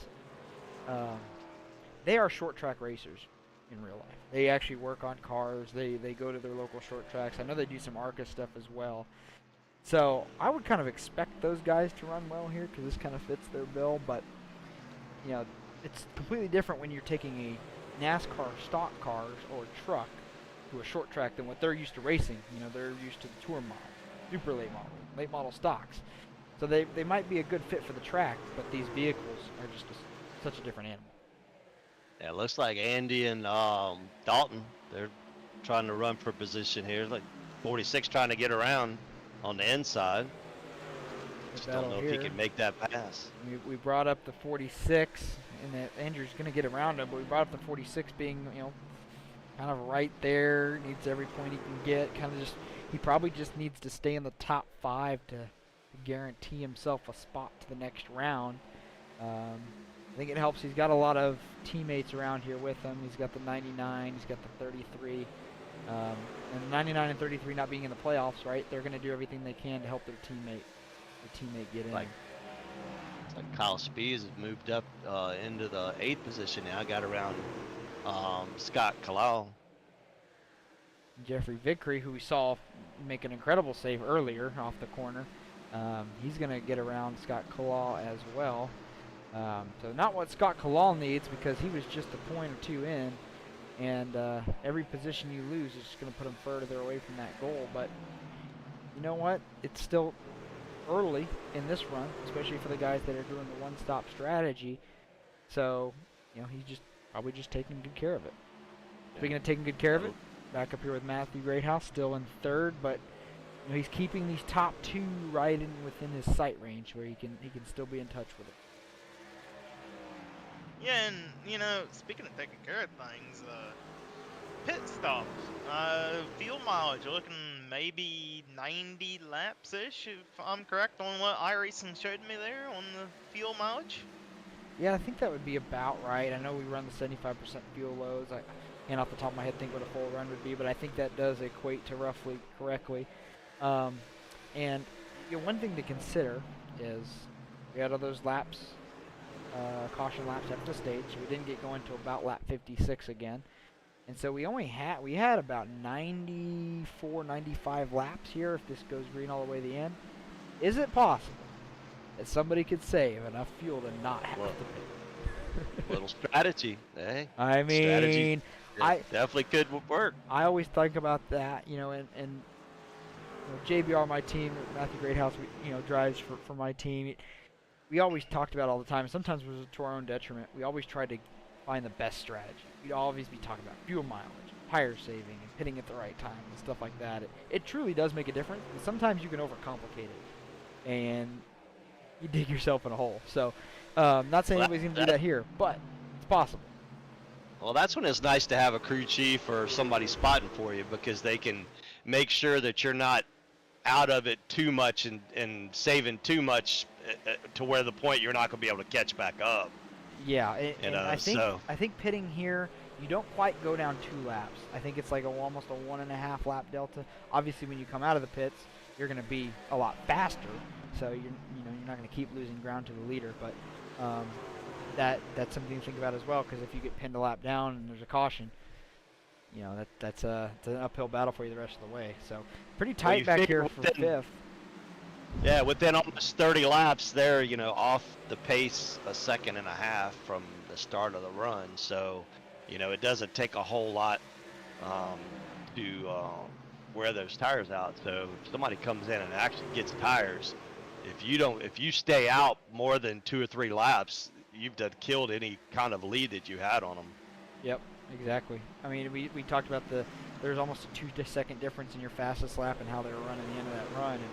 they are short track racers in real life. They actually work on cars. They go to their local short tracks. I know they do some ARCA stuff as well. So I would kind of expect those guys to run well here, because this kind of fits their bill. But it's completely different when you're taking a NASCAR stock cars or a truck to a short track than what they're used to racing. They're used to the tour model, super late model stocks. So they might be a good fit for the track, but these vehicles are just such a different animal. Yeah, it looks like Andy and Dalton, they're trying to run for position here. Like 46 trying to get around on the inside. Just don't know if he can make that pass. We brought up the 46, and that Andrew's going to get around him, but we brought up the 46 being, kind of right there, needs every point he can get. He probably just needs to stay in the top 5 to guarantee himself a spot to the next round. I think it helps. He's got a lot of teammates around here with him. He's got the 99, he's got the 33. And the 99 and 33 not being in the playoffs, right? They're going to do everything they can to help their teammate get in. It's like Kyle Spees has moved up into the 8th position now. Got around Scott Kalal. Jeffrey Vickery, who we saw make an incredible save earlier off the corner, he's going to get around Scott Kalal as well. So not what Scott Kalal needs, because he was just a point or two in, and every position you lose is just going to put him further away from that goal. But you know what? It's still early in this run, especially for the guys that are doing the one-stop strategy. So, he's probably just taking good care of it. Speaking of taking good care of it, back up here with Matthew Greathouse, still in 3rd, but he's keeping these top 2 right within his sight range, where he can still be in touch with it. Yeah, and speaking of taking care of things, pit stops, fuel mileage, looking maybe 90 laps-ish, if I'm correct on what iRacing showed me there on the fuel mileage. Yeah, I think that would be about right. I know we run the 75% fuel loads. I can't off the top of my head think what a full run would be, but I think that does equate to roughly correctly. And one thing to consider is we had all those laps, caution laps after the stage. So we didn't get going to about lap 56 again. And so we had about 94, 95 laps here if this goes green all the way to the end. Is it possible that somebody could save enough fuel to not have to pit? Little strategy, eh? I mean, strategy definitely could work. I always think about that, and JBR, my team, Matthew Greathouse, drives for my team. We always talked about all the time. Sometimes it was to our own detriment. We always tried to find the best strategy. We'd always be talking about fuel mileage, tire saving, and hitting at the right time and stuff like that. It truly does make a difference. But sometimes you can overcomplicate it, and you dig yourself in a hole. So, not saying anybody's going to do that here, but it's possible. Well, that's when it's nice to have a crew chief or somebody spotting for you, because they can make sure that you're not out of it too much and saving too much to where the point you're not going to be able to catch back up. Yeah, and I think pitting here, you don't quite go down 2 laps. I think it's like almost a 1.5 lap delta. Obviously, when you come out of the pits, you're going to be a lot faster, so you're not going to keep losing ground to the leader. But that's something to think about as well, because if you get pinned a lap down and there's a caution, that's an uphill battle for you the rest of the way. So pretty tight back here for 5th. Yeah, within almost 30 laps, they're off the pace a second and a half from the start of the run. So it doesn't take a whole lot to wear those tires out. So if somebody comes in and actually gets tires, if you stay out more than 2 or 3 laps, you've done killed any kind of lead that you had on them. Yep, exactly. I mean, we talked about there's almost a 2-second difference in your fastest lap and how they were running the end of that run. And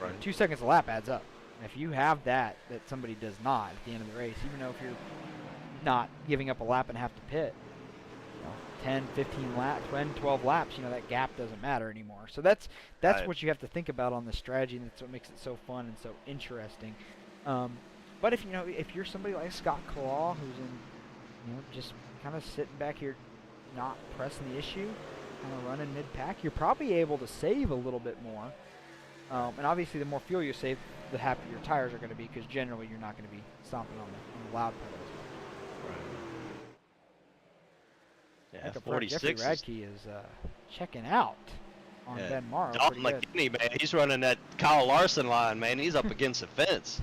Right. 2 seconds a lap adds up. And if you have that somebody does not at the end of the race, even though if you're not giving up a lap and have to pit, 10, 15 laps, 10, 12 laps, that gap doesn't matter anymore. So that's Right. what you have to think about on the strategy, and that's what makes it so fun and so interesting. But if you're somebody like Scott Claw, who's in, just kind of sitting back here, not pressing the issue, kind of running mid-pack, you're probably able to save a little bit more. And obviously, the more fuel you save, the happier your tires are going to be, because generally you're not going to be stomping on the loud pedals. Yeah, Jeffrey 46. Radke is checking out on Ben Morrow. Dalton McKinney, man, he's running that Kyle Larson line, man. He's up against the fence.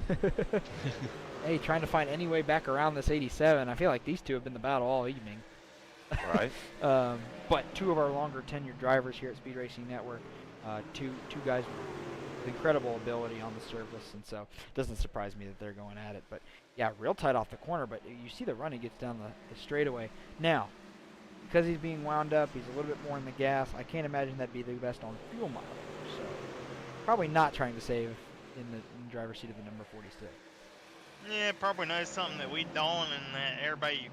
Hey, trying to find any way back around this 87. I feel like these two have been the battle all evening. Right. But 2 of our longer tenured drivers here at Speed Racing Network, two guys with incredible ability on the surface, and so it doesn't surprise me that they're going at it. But yeah, real tight off the corner, but you see the run he gets down the straightaway. Now, because he's being wound up, he's a little bit more in the gas. I can't imagine that'd be the best on fuel mileage. So probably not trying to save in the driver's seat of the number 46. Yeah, probably knows something that we don't, and that everybody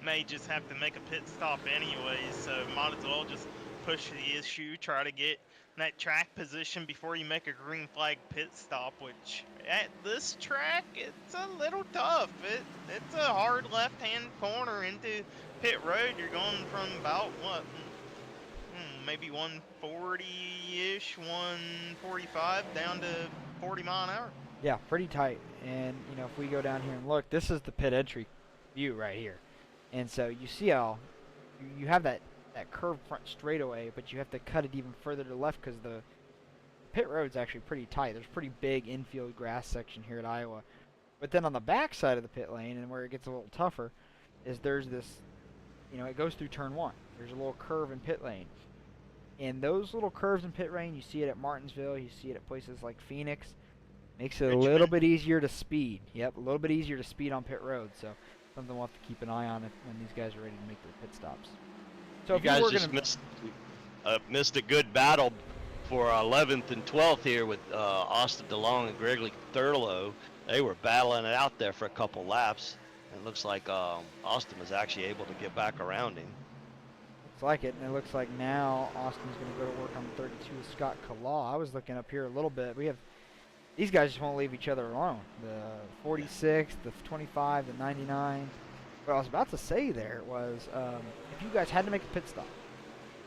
may just have to make a pit stop anyways, so might as well just push the issue, try to get that track position before you make a green flag pit stop, which at this track, it's a little tough. It's a hard left-hand corner into pit road. You're going from about, maybe 140-ish, 145 down to 40 mile an hour. Yeah, pretty tight. And, if we go down here and look, this is the pit entry view right here. And so you see how you have that curved front straightaway, but you have to cut it even further to the left because the pit road's actually pretty tight. There's a pretty big infield grass section here at Iowa. But then on the back side of the pit lane, and where it gets a little tougher, is there's this, it goes through turn 1. There's a little curve in pit lane. And those little curves in pit lane, you see it at Martinsville, you see it at places like Phoenix. Makes it a little bit easier to speed. Yep, a little bit easier to speed on pit road. So something we'll have to keep an eye on when these guys are ready to make their pit stops. So you guys just missed a good battle for 11th and 12th here with Austin DeLong and Gregory Thurlow. They were battling it out there for a couple laps. It looks like Austin was actually able to get back around him. Looks like it, and it looks like now Austin's going to go to work on the 32 with Scott Kalaw. I was looking up here a little bit. These guys just won't leave each other alone. The 46, the 25, the 99. What I was about to say there was, if you guys had to make a pit stop,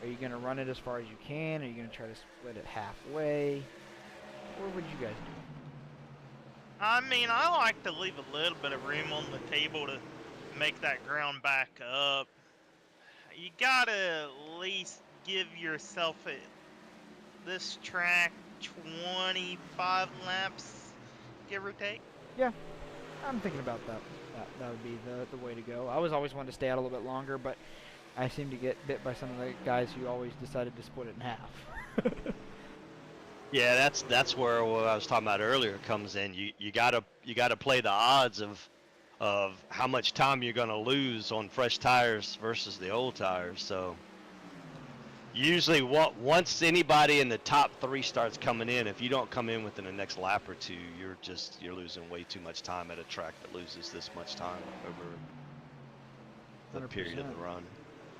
are you going to run it as far as you can? Are you going to try to split it halfway? What would you guys do? I mean, I like to leave a little bit of room on the table to make that ground back up. You gotta at least give yourself this track 25 laps, give or take. Yeah, I'm thinking about that. That would be the way to go. I was always wanting to stay out a little bit longer, but I seem to get bit by some of the guys who always decided to split it in half. Yeah, that's where what I was talking about earlier comes in. You gotta play the odds of how much time you're gonna lose on fresh tires versus the old tires. So usually, once anybody in the top three starts coming in, if you don't come in within the next lap or two, you're losing way too much time at a track that loses this much time over the period of 100%. the run.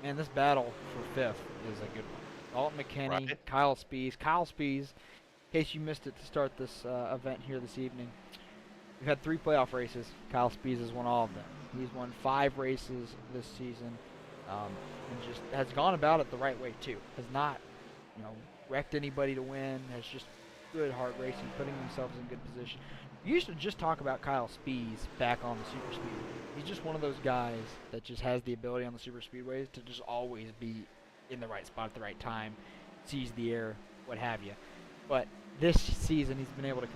Man, this battle for fifth is a good one. Dalton McKinney, Right. Kyle Spees. Kyle Spees, in case you missed it to start this event here this evening, we've had 3 playoff races. Kyle Spees has won all of them. He's won 5 races this season, and just has gone about it the right way too. Has not, wrecked anybody to win. Has just good hard racing, putting themselves in good position. We used to just talk about Kyle Spees back on the super speedway. He's just one of those guys that just has the ability on the super speedways to just always be in the right spot at the right time, seize the air, what have you. But this season, he's been able to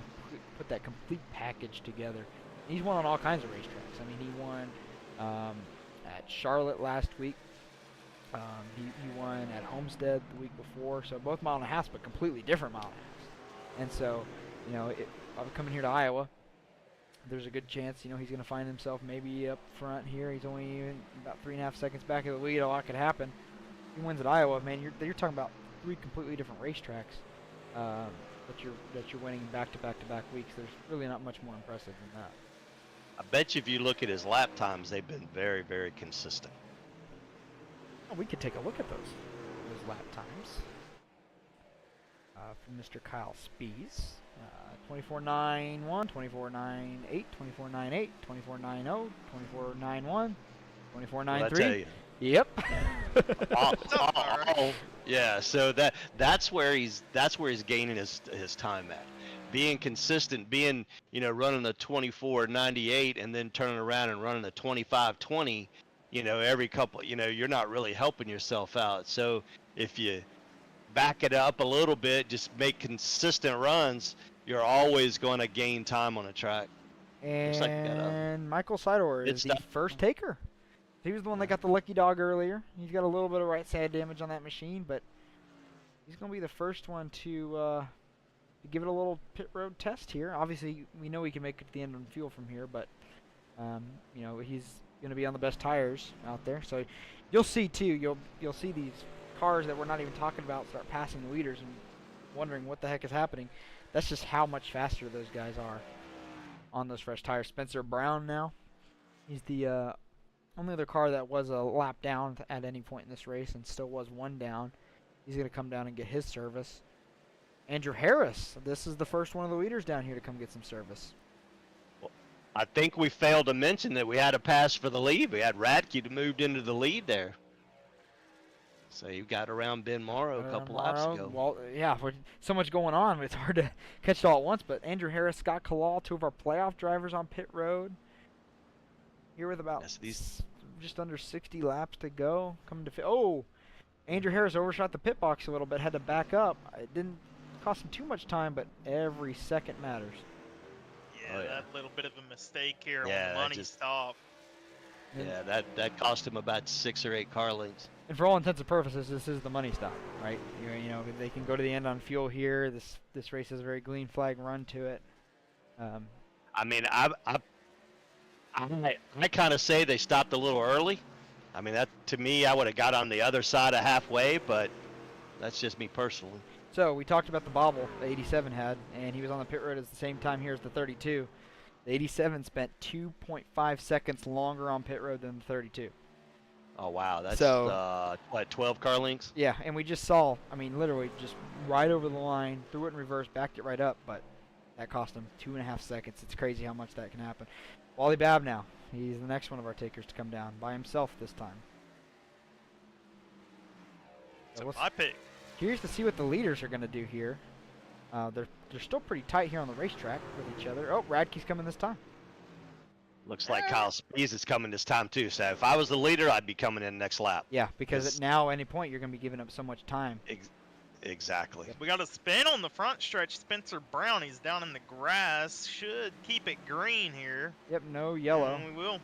put that complete package together. He's won on all kinds of racetracks. I mean, he won at Charlotte last week. He won at Homestead the week before. So both mile and a half, but completely different mile and a half. And so, coming here to Iowa, there's a good chance, he's going to find himself maybe up front here. He's only about 3.5 seconds back of the lead. A lot could happen. He wins at Iowa, man. You're talking about 3 completely different racetracks that you're winning back to back to back weeks. There's really not much more impressive than that. I bet you if you look at his lap times, they've been very, very consistent. Oh, we could take a look at those lap times from Mr. Kyle Spees. 24.91, 24.98, 24.98, 24.90, 24.91, 24.93. Yep. Yeah, so that's where he's gaining his time at. Being consistent, running the 24.98 and then turning around and running the 25.20, every couple, you're not really helping yourself out. So if you back it up a little bit, just make consistent runs, you're always going to gain time on a track. And Michael Sidor is the first taker. He was the one that got the lucky dog earlier. He's got a little bit of right side damage on that machine, but he's going to be the first one to give it a little pit road test here. Obviously, we know he can make it to the end on fuel from here, but he's going to be on the best tires out there. So you'll see too. You'll see these cars that we're not even talking about start passing the leaders and wondering what the heck is happening. That's just how much faster those guys are on those fresh tires. Spencer Brown now, he's the only other car that was a lap down at any point in this race and still was 1 down. He's going to come down and get his service. Andrew Harris, this is the first one of the leaders down here to come get some service. Well, I think we failed to mention that we had a pass for the lead. We had Radke moved into the lead there. So you got around Ben Morrow a couple laps ago. Well, yeah, with so much going on, it's hard to catch it all at once. But Andrew Harris, Scott Kalal, 2 of our playoff drivers on pit road. Here with about just under 60 laps to go. Coming to Andrew Harris overshot the pit box a little bit, had to back up. It didn't cost him too much time, but every second matters. Yeah, that little bit of a mistake here on Yeah, the money stop. Yeah, that cost him about 6 or 8 car lengths. And for all intents and purposes, this is the money stop, right? They can go to the end on fuel here. This race has a very clean flag run to it. I mean, I kind of say they stopped a little early. I mean, that to me, I would have got on the other side of halfway, but that's just me personally. So we talked about the bobble the 87 had, and he was on the pit road at the same time here as the 32. The 87 spent 2.5 seconds longer on pit road than the 32. Oh, wow. That's, so, 12 car lengths? Yeah, and we just saw, literally just right over the line, threw it in reverse, backed it right up, but that cost him 2.5 seconds. It's crazy how much that can happen. Wally Babb now. He's the next one of our takers to come down by himself this time. So my pick. Curious to see what the leaders are going to do here. They're still pretty tight here on the racetrack with each other. Oh, Radke's coming this time. Looks like Kyle Spees is coming this time too. So if I was the leader, I'd be coming in next lap. Yeah, because now at any point you're going to be giving up so much time. Exactly. We got a spin on the front stretch. Spencer Brown, he's down in the grass. Should keep it green here. Yep, no yellow. And we will.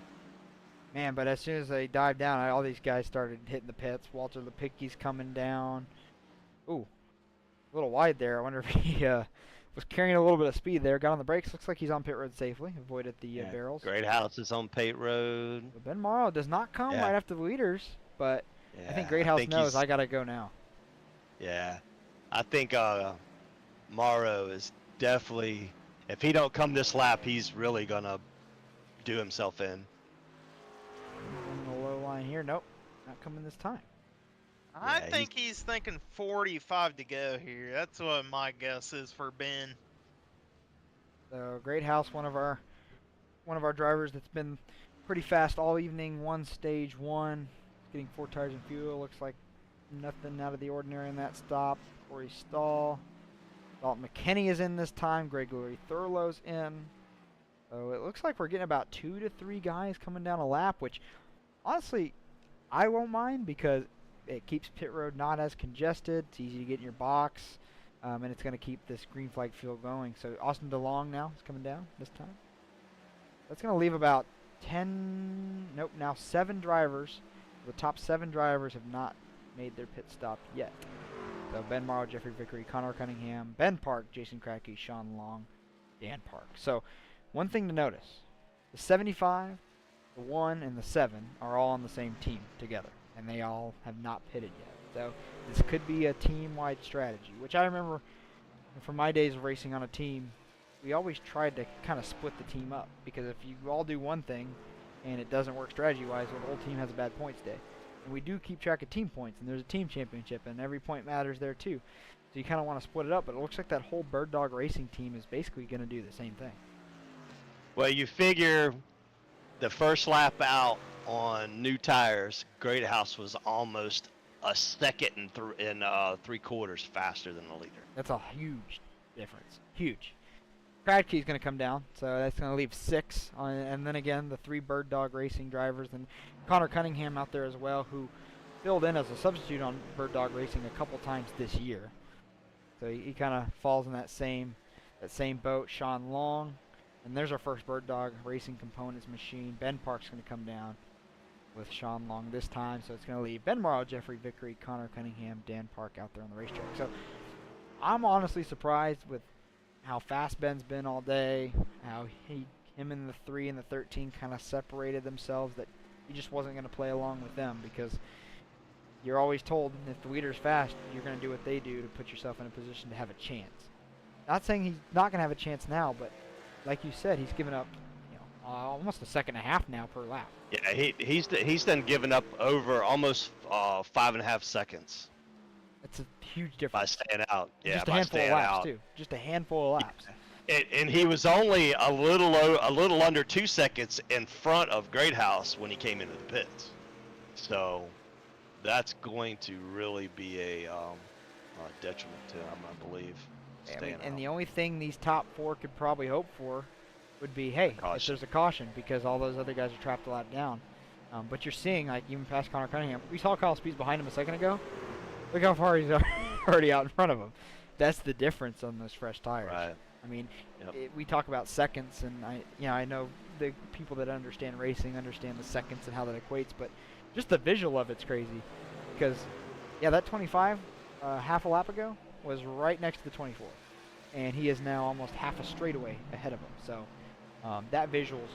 Man, but as soon as they dive down, all these guys started hitting the pits. Walter Lepicki's coming down. Ooh. a little wide there. I wonder if he was carrying a little bit of speed there. Got on the brakes. Looks like he's on pit road safely. Avoided the barrels. Great House is on pit road. But Ben Morrow does not come right after the leaders, but I think Great House knows I got to go now. Yeah. I think Morrow is definitely, if he don't come this lap, he's really going to do himself in. On the low line here. Nope. Not coming this time. I think he's thinking 45 to go here. That's what my guess is for Ben. So Great House, one of our drivers that's been pretty fast all evening. Won stage 1, getting 4 tires and fuel. Looks like nothing out of the ordinary in that stop. Corey Stahl, Dalton McKinney is in this time. Gregory Thurlow's in. So it looks like we're getting about 2 to 3 guys coming down a lap, which honestly I won't mind because it keeps pit road not as congested. It's easy to get in your box, and it's going to keep this green flag field going. So Austin DeLong now is coming down this time. That's going to leave about 7 drivers. The top 7 drivers have not made their pit stop yet. So Ben Morrow, Jeffrey Vickery, Connor Cunningham, Ben Park, Jason Crackey, Sean Long, Dan Park. So one thing to notice, the 75, the 1, and the 7 are all on the same team together, and they all have not pitted yet. So this could be a team-wide strategy, which I remember from my days of racing on a team, we always tried to kind of split the team up, because if you all do one thing and it doesn't work strategy-wise, well, the whole team has a bad points day. And we do keep track of team points, and there's a team championship, and every point matters there too. So you kind of want to split it up, but it looks like that whole Bird Dog Racing team is basically going to do the same thing. Well, you figure the first lap out on new tires, Great House was almost a second and 3/4 faster than the leader. That's a huge difference. Huge. Kratky's going to come down, so that's going to leave 6. And then again, the 3 Bird Dog Racing drivers, and Connor Cunningham out there as well, who filled in as a substitute on Bird Dog Racing a couple times this year. So he kind of falls in that same boat. Sean Long, and there's our first Bird Dog Racing components machine. Ben Park's going to come down with Sean Long this time, so it's going to leave Ben Morrow, Jeffrey Vickery, Connor Cunningham, Dan Park out there on the racetrack. So I'm honestly surprised with how fast Ben's been all day, how him and the 3 and the 13 kind of separated themselves, that he just wasn't going to play along with them, because you're always told if the leader's fast, you're going to do what they do to put yourself in a position to have a chance. Not saying he's not going to have a chance now, but like you said, he's given up almost a second and a half now per lap. Yeah, he's then given up over almost 5.5 seconds. That's a huge difference. By staying out. Yeah, just a handful of laps too. Just a handful of laps. And he was only a little under 2 seconds in front of Great House when he came into the pits. So that's going to really be a detriment to him, I believe. And the only thing these top 4 could probably hope for would be, hey, if there's a caution, because all those other guys are trapped a lap down. But you're seeing, like, even past Connor Cunningham, we saw Kyle Speeds behind him a second ago. Look how far he's already out in front of him. That's the difference on those fresh tires. Right. I mean, we talk about seconds, and I know the people that understand racing understand the seconds and how that equates, but just the visual of it's crazy. Because, that 25 half a lap ago was right next to the 24, and he is now almost half a straightaway ahead of him. So that visual's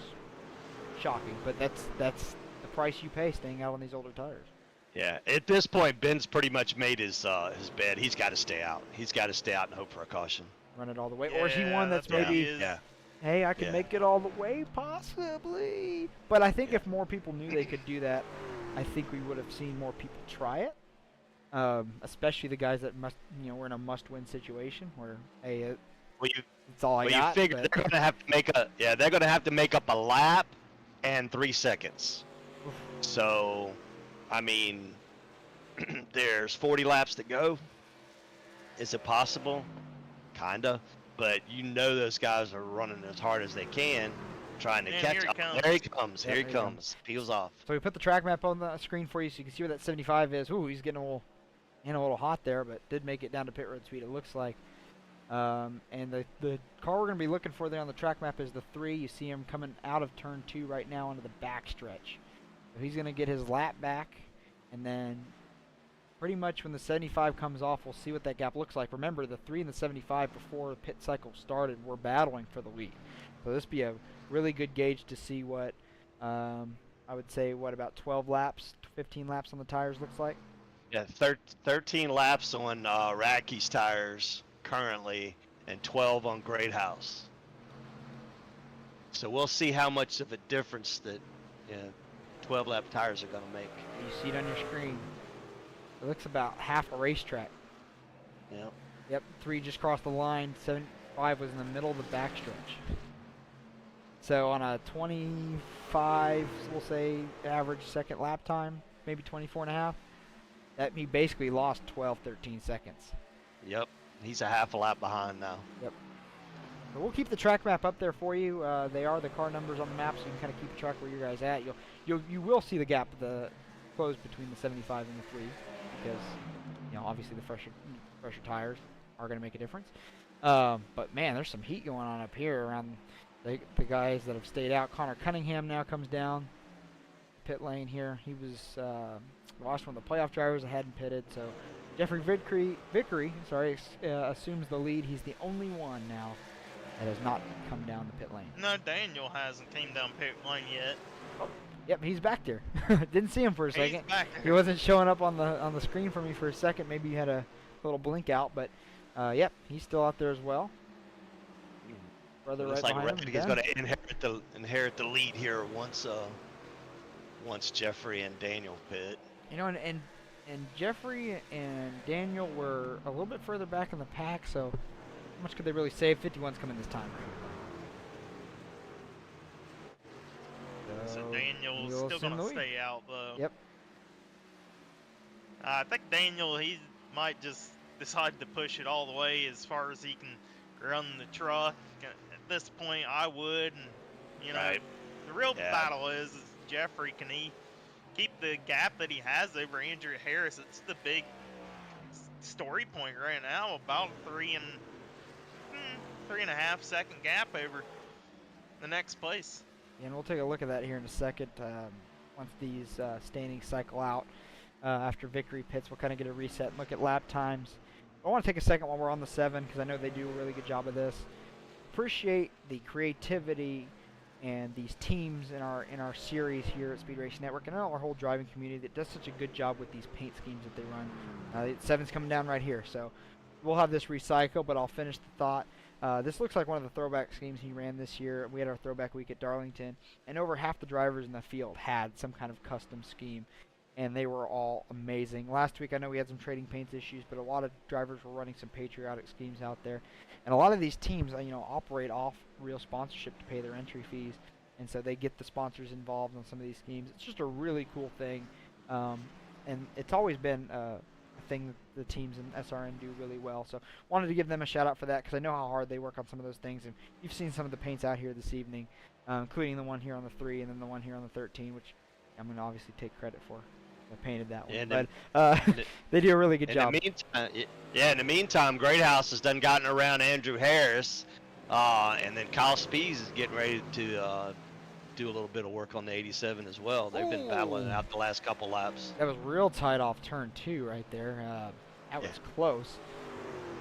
shocking, but that's the price you pay staying out on these older tires. Yeah, at this point, Ben's pretty much made his bed. He's got to stay out. He's got to stay out and hope for a caution. Run it all the way, or is he one that's maybe? Hey, I can make it all the way, possibly. But I think if more people knew they could do that, I think we would have seen more people try it. Especially the guys that were in a must-win situation where, hey, it's all I got. You figure they're going to have to make they're going to have to make up a lap and 3 seconds. So, I mean, there's 40 laps to go. Is it possible? Kinda. But those guys are running as hard as they can, trying to catch up. There he comes. Here he comes. Peels off. So we put the track map on the screen for you so you can see where that 75 is. Ooh, he's getting a little hot there, but did make it down to pit road speed, it looks like. And the car we're going to be looking for there on the track map is the 3. You see him coming out of turn 2 right now into the back stretch. So he's going to get his lap back, and then pretty much when the 75 comes off, we'll see what that gap looks like. Remember, the 3 and the 75 before the pit cycle started were battling for the lead. So this be a really good gauge to see what, I would say, what, about 12 laps, 15 laps on the tires looks like? Yeah, 13 laps on Radke's tires currently, and 12 on Great House. So we'll see how much of a difference that 12-lap tires are going to make. You see it on your screen. It looks about half a racetrack. Yep. Yep, 3 just crossed the line, 75 was in the middle of the backstretch. So on a 25, we'll say, average second lap time, maybe 24 and a half, that he basically lost 12, 13 seconds. Yep. He's a half a lap behind now. Yep. So we'll keep the track map up there for you. They are the car numbers on the map, so you can kind of keep track where you guys at. You will see the gap, the close between the 75 and the 3, because obviously the fresher tires are going to make a difference. But man, there's some heat going on up here around the guys that have stayed out. Connor Cunningham now comes down pit lane here. He was lost one of the playoff drivers that hadn't pitted, so Jeffrey Vickery assumes the lead. He's the only one now that has not come down the pit lane. No, Daniel hasn't came down pit lane yet. Oh, yep, he's back there. Didn't see him for a second. He's back there. He wasn't showing up on the screen for me for a second. Maybe he had a little blink out, but yep, he's still out there as well. Brother Looks right like behind him. Reddick is going to inherit the lead here once Jeffrey and Daniel pit. And Jeffrey and Daniel were a little bit further back in the pack, so how much could they really save? 51's coming this time. So Daniel's we'll still going to stay out, though. Yep. I think Daniel, he might just decide to push it all the way as far as he can run the truck. At this point, I would. And, Right. the real battle is Jeffrey, can he keep the gap that he has over Andrew Harris? It's the big story point right now, about 3.5 second gap over the next place. And we'll take a look at that here in a second. Once these standings cycle out after Vickery pits, we'll kind of get a reset and look at lap times. I want to take a second while we're on the 7 because I know they do a really good job of this. Appreciate the creativity and these teams in our series here at Speed Racing Network, and our whole driving community that does such a good job with these paint schemes that they run. 7's coming down right here, so we'll have this recycle, but I'll finish the thought. This looks like one of the throwback schemes he ran this year. We had our throwback week at Darlington, and over half the drivers in the field had some kind of custom scheme, and they were all amazing. Last week I know we had some trading paints issues, but a lot of drivers were running some patriotic schemes out there. And a lot of these teams, operate off real sponsorship to pay their entry fees, and so they get the sponsors involved on some of these schemes. It's just a really cool thing, and it's always been a thing that the teams in SRN do really well. So wanted to give them a shout out for that because I know how hard they work on some of those things, and you've seen some of the paints out here this evening, including the one here on the 3 and then the one here on the 13, which I'm going to obviously take credit for. I painted that one, but they do a really good job. In the meantime, Great House has done gotten around Andrew Harris, and then Kyle Spees is getting ready to do a little bit of work on the 87 as well. They've been battling it out the last couple laps. That was real tight off turn 2 right there. That was close.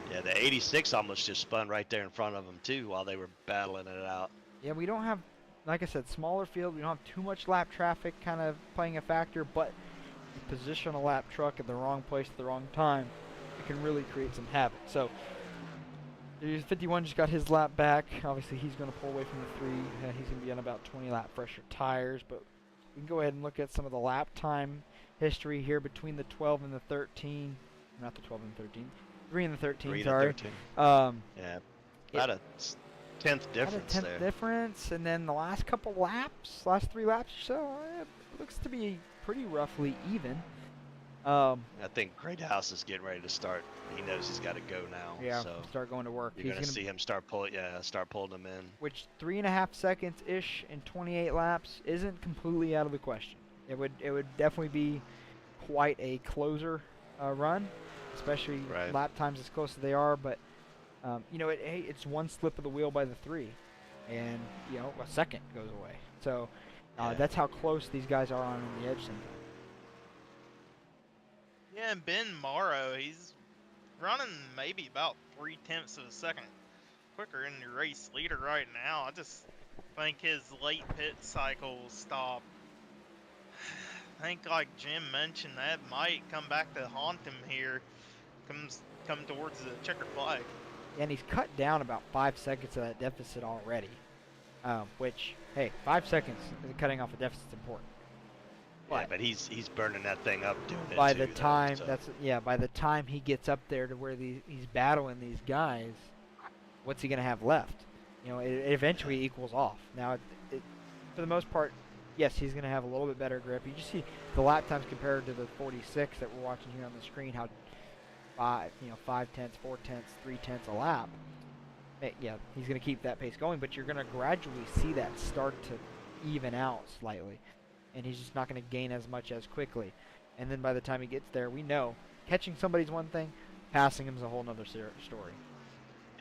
Yeah, the 86 almost just spun right there in front of them too while they were battling it out. Yeah, we don't have, like I said, smaller field. We don't have too much lap traffic kind of playing a factor, but you position a lap truck at the wrong place at the wrong time, it can really create some havoc. So 51 just got his lap back. Obviously, he's going to pull away from the 3. He's going to be on about 20 lap fresher tires, but we can go ahead and look at some of the lap time history here between the 12 and the 13. Not the 12 and the 13. 3 and the 13, 3 sorry. and 13. Yeah, about a 10th difference about a 10th difference, and then the last couple laps, last 3 laps or so, it looks to be pretty roughly even. I think Great House is getting ready to start. He knows he's got to go now. Yeah, so start going to work. You're going to see him start pulling them in. Which 3.5 seconds-ish in 28 laps isn't completely out of the question. It would definitely be quite a closer run, especially lap times as close as they are. But it's one slip of the wheel by the 3, and a second goes away. So that's how close these guys are on the edge sometimes. Yeah, and Ben Morrow, he's running maybe about 3/10 of a second quicker in the race leader right now. I just think his late pit cycle will stop. I think, like Jim mentioned, that might come back to haunt him here. Come towards the checkered flag. And he's cut down about 5 seconds of that deficit already. Which, hey, 5 seconds is cutting off a deficit is important. Yeah, but he's burning that thing up doing it By too, the time so. by the time he gets up there to where he's battling these guys, what's he gonna have left? You know, it eventually equals off. Now, for the most part, yes, he's gonna have a little bit better grip. You just see the lap times compared to the 46 that we're watching here on the screen. How 5/10, 4/10, 3/10 a lap. Yeah, he's gonna keep that pace going, but you're gonna gradually see that start to even out slightly. And he's just not going to gain as much as quickly. And then by the time he gets there, we know catching somebody's one thing, passing him is a whole nother story.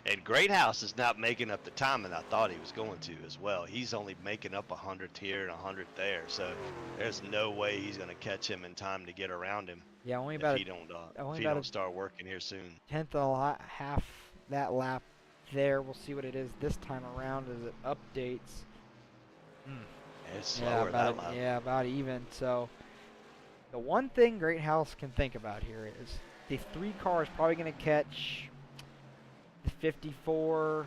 And Greathouse is not making up the time that I thought he was going to as well. He's only making up 100th here and 100th there, so there's no way he's going to catch him in time to get around him. Yeah, only about if he don't start working here soon. 10th of half that lap there. We'll see what it is this time around as it updates. It's slower that lap. Yeah, about even. So the one thing Greathouse can think about here is the 3 car is probably going to catch the 54,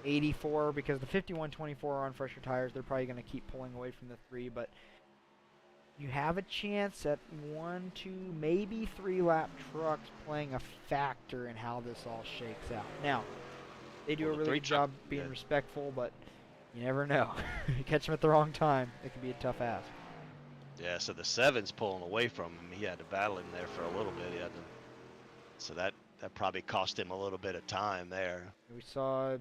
84, because the 51, 24 are on fresher tires. They're probably going to keep pulling away from the 3, but you have a chance at 1, 2, maybe 3 lap trucks playing a factor in how this all shakes out. Now, they do a really good job being respectful, but you never know. You catch him at the wrong time, it can be a tough ask. Yeah, so the 7's pulling away from him. He had to battle him there for a little bit. So that probably cost him a little bit of time there. We saw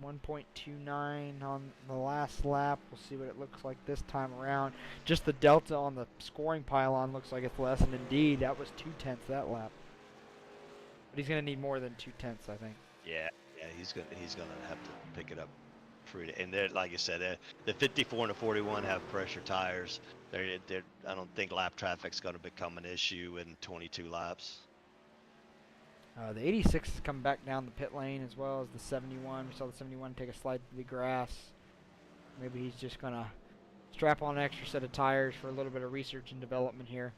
1.29 on the last lap. We'll see what it looks like this time around. Just the delta on the scoring pylon looks like it's less, and indeed, that was 2/10 that lap. But he's going to need more than 2/10, I think. Yeah, he's gonna have to pick it up. And they're, like I said, the 54 and the 41 have pressure tires. I don't think lap traffic's going to become an issue in 22 laps. The 86 is coming back down the pit lane as well as the 71. We saw the 71 take a slide through the grass. Maybe he's just going to strap on an extra set of tires for a little bit of research and development here.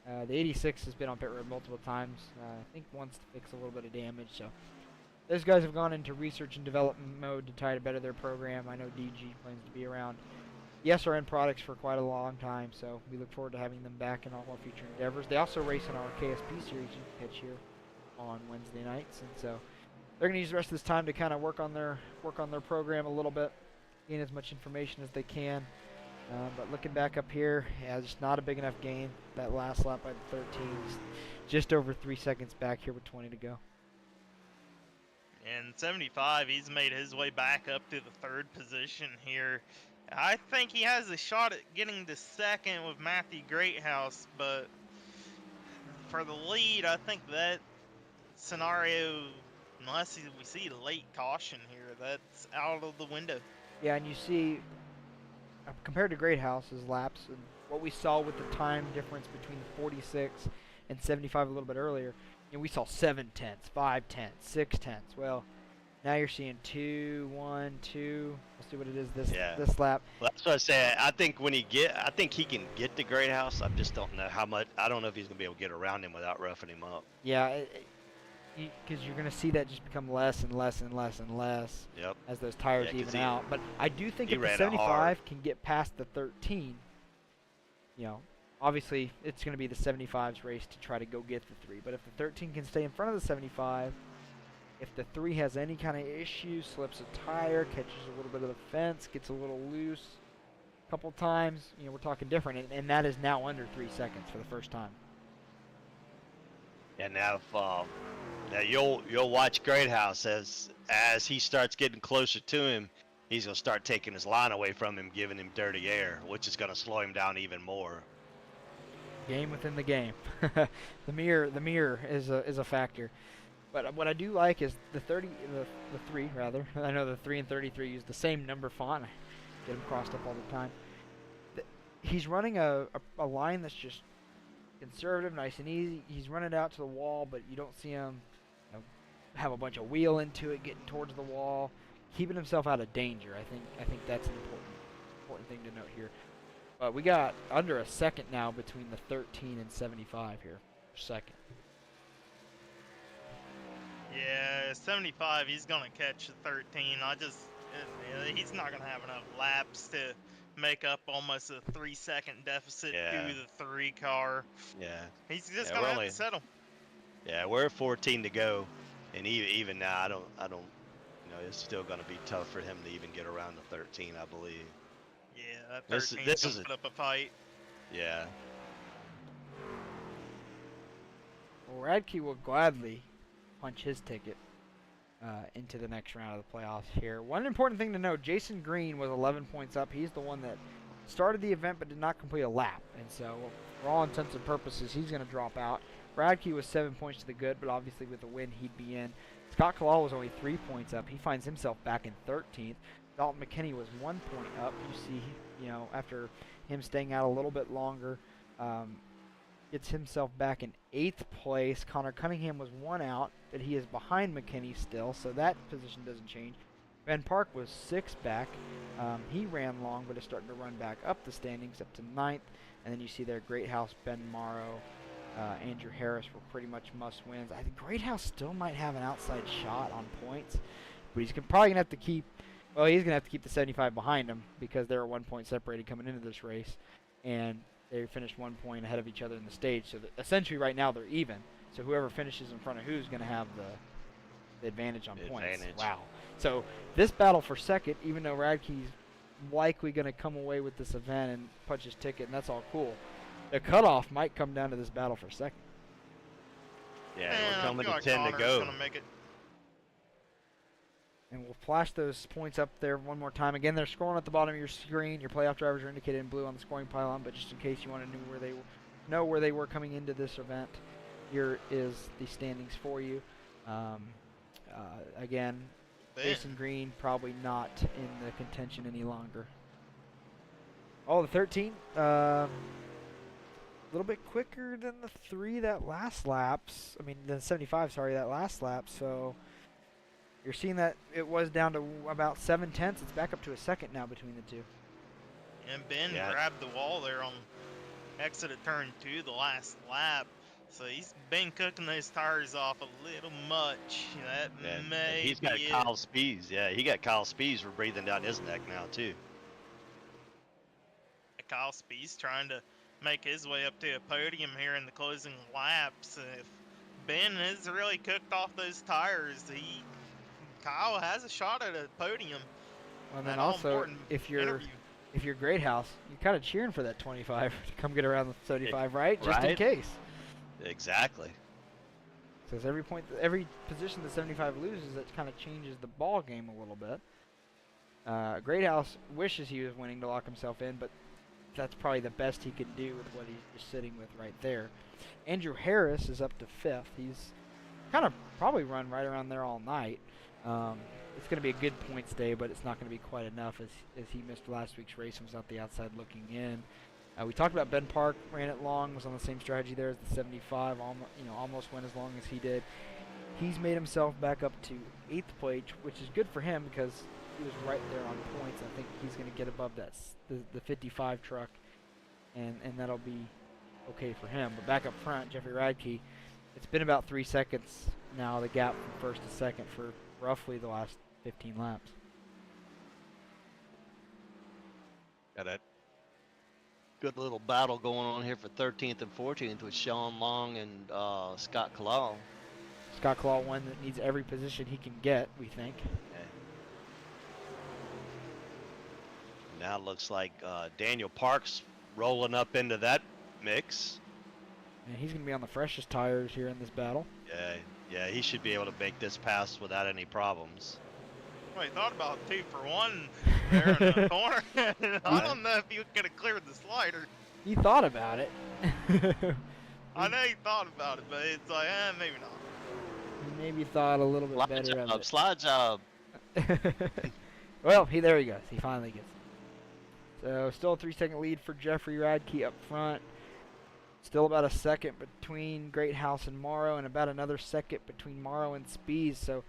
The 86 has been on pit road multiple times. I think once to fix a little bit of damage. So those guys have gone into research and development mode to try to better their program. I know DG plans to be around the SRN products for quite a long time, so we look forward to having them back in all our future endeavors. They also race in our KSP series you can catch here on Wednesday nights, and so they're going to use the rest of this time to kind of work on their program a little bit, gain as much information as they can. But looking back up here, yeah, just not a big enough gain. That last lap by the 13, just over 3 seconds back here with 20 to go. And 75, he's made his way back up to the 3rd position here. I think he has a shot at getting to 2nd with Matthew Greathouse, but for the lead, I think that scenario, unless we see a late caution here, that's out of the window. Yeah, and you see, compared to Greathouse's laps, and what we saw with the time difference between 46 and 75 a little bit earlier, and we saw 7/10, 5/10, 6/10. Well, now you're seeing 2, 1, 2. We'll see what it is this lap. Well, that's what I say. I think I think he can get to Greathouse. I just don't know how much. I don't know if he's gonna be able to get around him without roughing him up. Yeah, because you're gonna see that just become less and less and less and less as those tires even out. But I do think if the 75 can get past the 13, obviously it's going to be the 75's race to try to go get the 3. But if the 13 can stay in front of the 75, if the 3 has any kind of issue, slips a tire, catches a little bit of the fence, gets a little loose a couple times, we're talking different. And that is now under 3 seconds for the first time. And now, now you'll watch Greathouse as he starts getting closer to him. He's gonna start taking his line away from him, giving him dirty air, which is gonna slow him down even more. Game within the game. The mirror is a factor. But what I do like is the 3 rather. I know the 3 and 33 use the same number font. I get them crossed up all the time. He's running a line that's just conservative, nice and easy. He's running out to the wall, but you don't see him have a bunch of wheel into it, getting towards the wall, keeping himself out of danger. I think that's an important thing to note here. But we got under a second now between the 13 and 75 here. Second. Yeah, 75, he's going to catch the 13. He's not going to have enough laps to make up almost a 3-second deficit to the 3 car. Yeah. He's just going to have to settle. Yeah, we're at 14 to go, and even now, I don't, it's still going to be tough for him to even get around the 13, I believe. Yeah, that 13 is going to put up a fight. Yeah. Well, Radke will gladly punch his ticket into the next round of the playoffs here. One important thing to note, Jason Green was 11 points up. He's the one that started the event but did not complete a lap. And so, for all intents and purposes, he's going to drop out. Radke was 7 points to the good, but obviously with a win, he'd be in. Scott Kalal was only 3 points up. He finds himself back in 13th. Dalton McKinney was 1 point up. You see, after him staying out a little bit longer, gets himself back in 8th place. Connor Cunningham was 1 out, but he is behind McKinney still, so that position doesn't change. Ben Park was 6 back. He ran long, but is starting to run back up the standings, up to 9th. And then you see there Greathouse, Ben Morrow, Andrew Harris were pretty much must-wins. I think Greathouse still might have an outside shot on points, but he's probably going to have to keep, well, he's going to have to keep the 75 behind him because they were 1 point separated coming into this race. And they finished 1 point ahead of each other in the stage. So essentially right now they're even. So whoever finishes in front of who's going to have the advantage on points. Wow. So this battle for second, even though Radke's likely going to come away with this event and punch his ticket, and that's all cool, the cutoff might come down to this battle for second. Yeah, we're coming to 10 to go. And we'll flash those points up there one more time. Again, they're scrolling at the bottom of your screen. Your playoff drivers are indicated in blue on the scoring pylon, but just in case you want to know where they were coming into this event, here is the standings for you. Again, Jason Green probably not in the contention any longer. Oh, the 13, a little bit quicker than the 3 that last laps. I mean, the 75, sorry, that last lap. So you're seeing that it was down to about 7/10. It's back up to a second now between the two. And Ben grabbed the wall there on exit of turn 2 the last lap. So he's been cooking those tires off a little much. That may he's got Kyle Spees. Yeah, he got Kyle Spees for breathing down his neck now too. Kyle Spees trying to make his way up to a podium here in the closing laps. If Ben has really cooked off those tires, Kyle has a shot at a podium. Well, and then also, if you're Greathouse, you're kind of cheering for that 25 to come get around the 75, right? Just in case. Exactly. Because every position the 75 loses, that kind of changes the ball game a little bit. Greathouse wishes he was winning to lock himself in, but that's probably the best he could do with what he's just sitting with right there. Andrew Harris is up to 5th. He's kind of probably run right around there all night. It's going to be a good points day, but it's not going to be quite enough as he missed last week's race and was out the outside looking in. We talked about Ben Park, ran it long, was on the same strategy there as the 75, almost went as long as he did. He's made himself back up to 8th place, which is good for him because he was right there on points. I think he's going to get above the 55 truck, and that'll be okay for him. But back up front, Jeffrey Radke, it's been about 3 seconds now, the gap from first to second for roughly the last 15 laps. Got it. Good little battle going on here for 13th and 14th with Sean Long and Scott Kalal. Scott Kalal, one that needs every position he can get, we think. Okay. Now it looks like Daniel Parks rolling up into that mix. And he's going to be on the freshest tires here in this battle. Yeah, he should be able to make this pass without any problems. Well, he thought about 2 for 1 there in the corner. I don't know if he could have cleared the slider. He thought about it. I know he thought about it, but it's like, maybe not. He maybe thought a little bit better of it. Slide job. Well, there he goes. He finally gets it. So still a 3-second lead for Jeffrey Radke up front. Still about a second between Great House and Morrow, and about another second between Morrow and Spees. So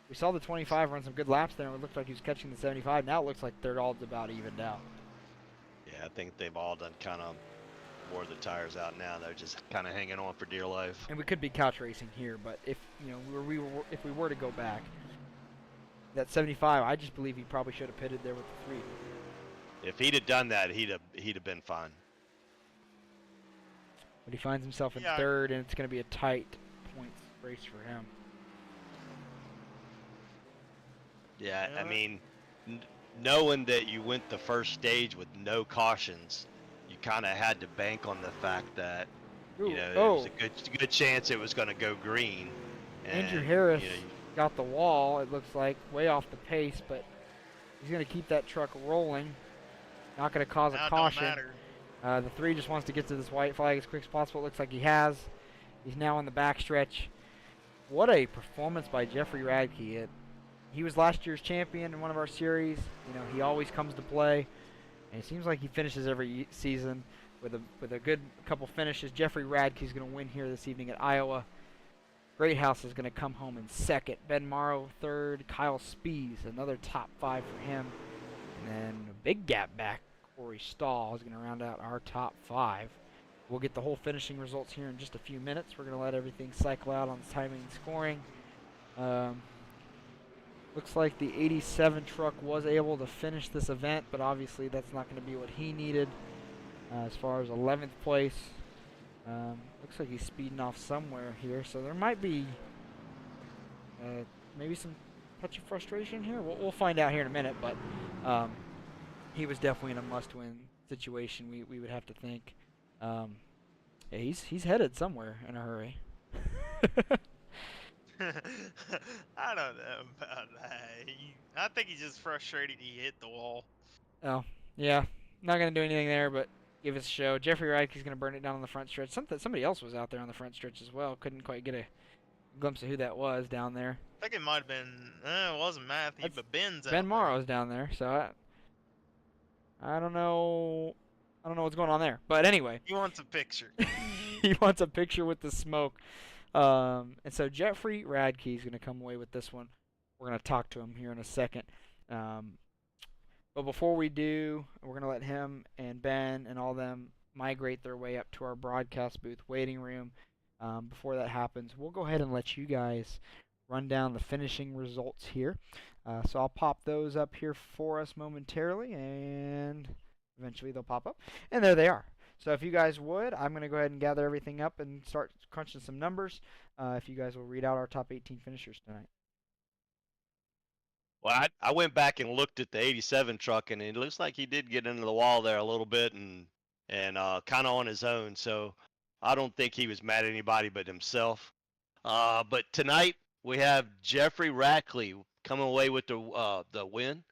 we saw the 25 run some good laps there, and it looked like he was catching the 75. Now it looks like they're all about evened out. Yeah, I think they've all done kind of wore the tires out now. They're just kind of hanging on for dear life. And we could be couch racing here, but if if we were to go back, that 75, I just believe he probably should have pitted there with the 3. If he'd have done that, he'd have been fine. But he finds himself in Yeah. 3rd, and it's going to be a tight points race for him. Yeah, I Yeah. mean, knowing that you went the first stage with no cautions, you kind of had to bank on the fact that Ooh, there oh, was a good chance it was going to go green. And, Andrew Harris you know, got the wall, it looks like, way off the pace, but he's going to keep that truck rolling. Not going to cause Now a it don't caution. matter. The 3 just wants to get to this white flag as quick as possible. It looks like he has. He's now on the backstretch. What a performance by Jeffrey Radke. He was last year's champion in one of our series. You know, he always comes to play, and it seems like he finishes every season with a good couple finishes. Jeffrey Radke's going to win here this evening at Iowa. Great House is going to come home in 2nd. Ben Morrow 3rd. Kyle Spees, another top 5 for him. And then a big gap back. Corey Stahl is going to round out our top 5. We'll get the whole finishing results here in just a few minutes. We're going to let everything cycle out on timing and scoring. Looks like the 87 truck was able to finish this event, but obviously that's not going to be what he needed. As far as 11th place, looks like he's speeding off somewhere here, so there might be maybe some touch of frustration here. We'll find out here in a minute, but he was definitely in a must-win situation. We would have to think. Yeah, he's headed somewhere in a hurry. I don't know about that. I think he's just frustrated he hit the wall. Oh, yeah. Not going to do anything there, but give us a show. Jeffrey Reike's going to burn it down on the front stretch. Somebody else was out there on the front stretch as well. Couldn't quite get a glimpse of who that was down there. I think it might have been, it wasn't Matthew, That's but Ben's out Ben there. Morrow's down there, so I don't know. I don't know what's going on there. But anyway. He wants a picture. He wants a picture with the smoke. And so Jeffrey Radke is going to come away with this one. We're going to talk to him here in a second. But before we do, we're going to let him and Ben and all them migrate their way up to our broadcast booth waiting room. Before that happens, we'll go ahead and let you guys run down the finishing results here. So I'll pop those up here for us momentarily, and eventually they'll pop up. And there they are. So if you guys would, I'm going to go ahead and gather everything up and start crunching some numbers. If you guys will read out our top 18 finishers tonight. Well, I went back and looked at the 87 truck, and it looks like he did get into the wall there a little bit and kind of on his own. So I don't think he was mad at anybody but himself. But tonight we have Jeffrey Rackley coming away with the win.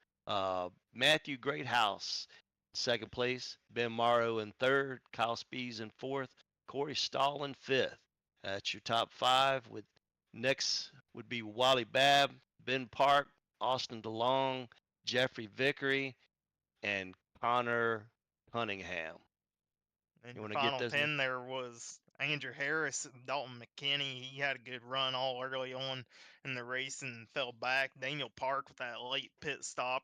Matthew Greathouse second place, Ben Morrow in third, Kyle Spees in fourth, Corey Stahl in fifth. That's your top 5. With next would be Wally Babb, Ben Park, Austin DeLong, Jeffrey Vickery, and Connor Cunningham. And You the wanna get final those 10 there was Andrew Harris, Dalton McKinney. He had a good run all early on in the race and fell back. Daniel Park with that late pit stop,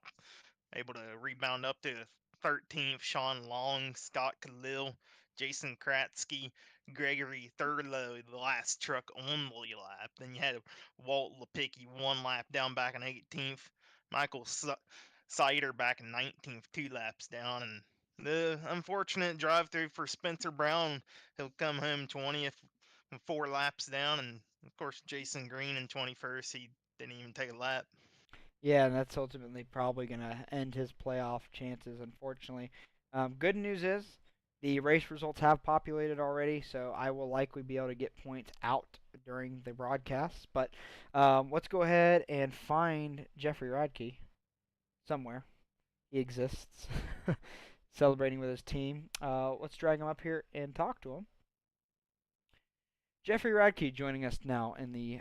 able to rebound up to 13th. Sean Long, Scott Khalil, Jason Kratzky, Gregory Thurlow, the last truck on the lap. Then you had Walt Lepicki 1 lap down back in 18th. Michael Sider back in 19th, 2 laps down. And the unfortunate drive-through for Spencer Brown. He'll come home 20th, 4 laps down. And, of course, Jason Green in 21st. He didn't even take a lap. Yeah, and that's ultimately probably going to end his playoff chances, unfortunately. Good news is the race results have populated already, so I will likely be able to get points out during the broadcast. But let's go ahead and find Jeffrey Radke somewhere. He exists, celebrating with his team. Let's drag him up here and talk to him. Jeffrey Radke joining us now in the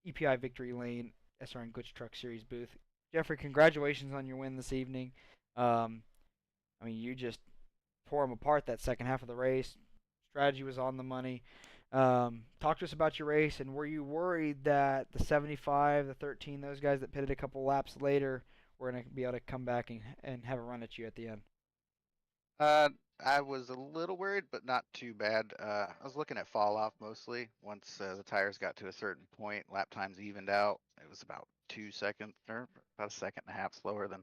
EPI Victory Lane SRN Glytch Truck Series booth. Jeffrey, congratulations on your win this evening. I mean, you just tore him apart that second half of the race. strategy was on the money. Talk to us about your race, and were you worried that the 75, the 13, those guys that pitted a couple laps later were going to be able to come back and have a run at you at the end? I was a little worried, but not too bad. I was looking at fall off mostly. Once the tires got to a certain point, lap times evened out. It was about 2 seconds or about a second and a half slower than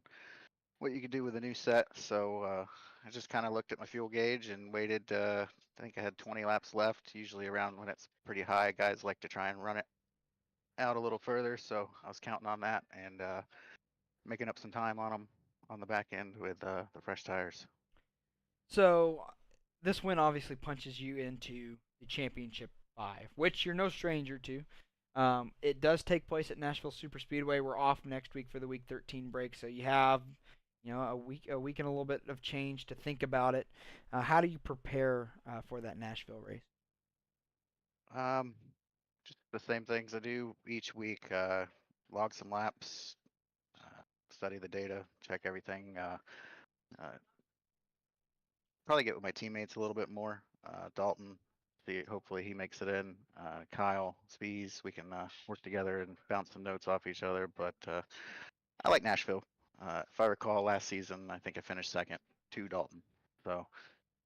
what you could do with a new set. So I just kind of looked at my fuel gauge and waited. I think I had 20 laps left. Usually around when it's pretty high, guys like to try and run it out a little further. So I was counting on that and making up some time on them on the back end with the fresh tires. So this win obviously punches you into the championship 5, which you're no stranger to. It does take place at Nashville Superspeedway. We're off next week for the Week 13 break, so you have a week and a little bit of change to think about it. How do you prepare for that Nashville race? Just the same things I do each week. Log some laps, study the data, check everything. Uh, Probably get with my teammates a little bit more. Dalton, see, hopefully he makes it in. Kyle, Spees, we can work together and bounce some notes off each other. But I like Nashville. If I recall, last season I think I finished second to Dalton. So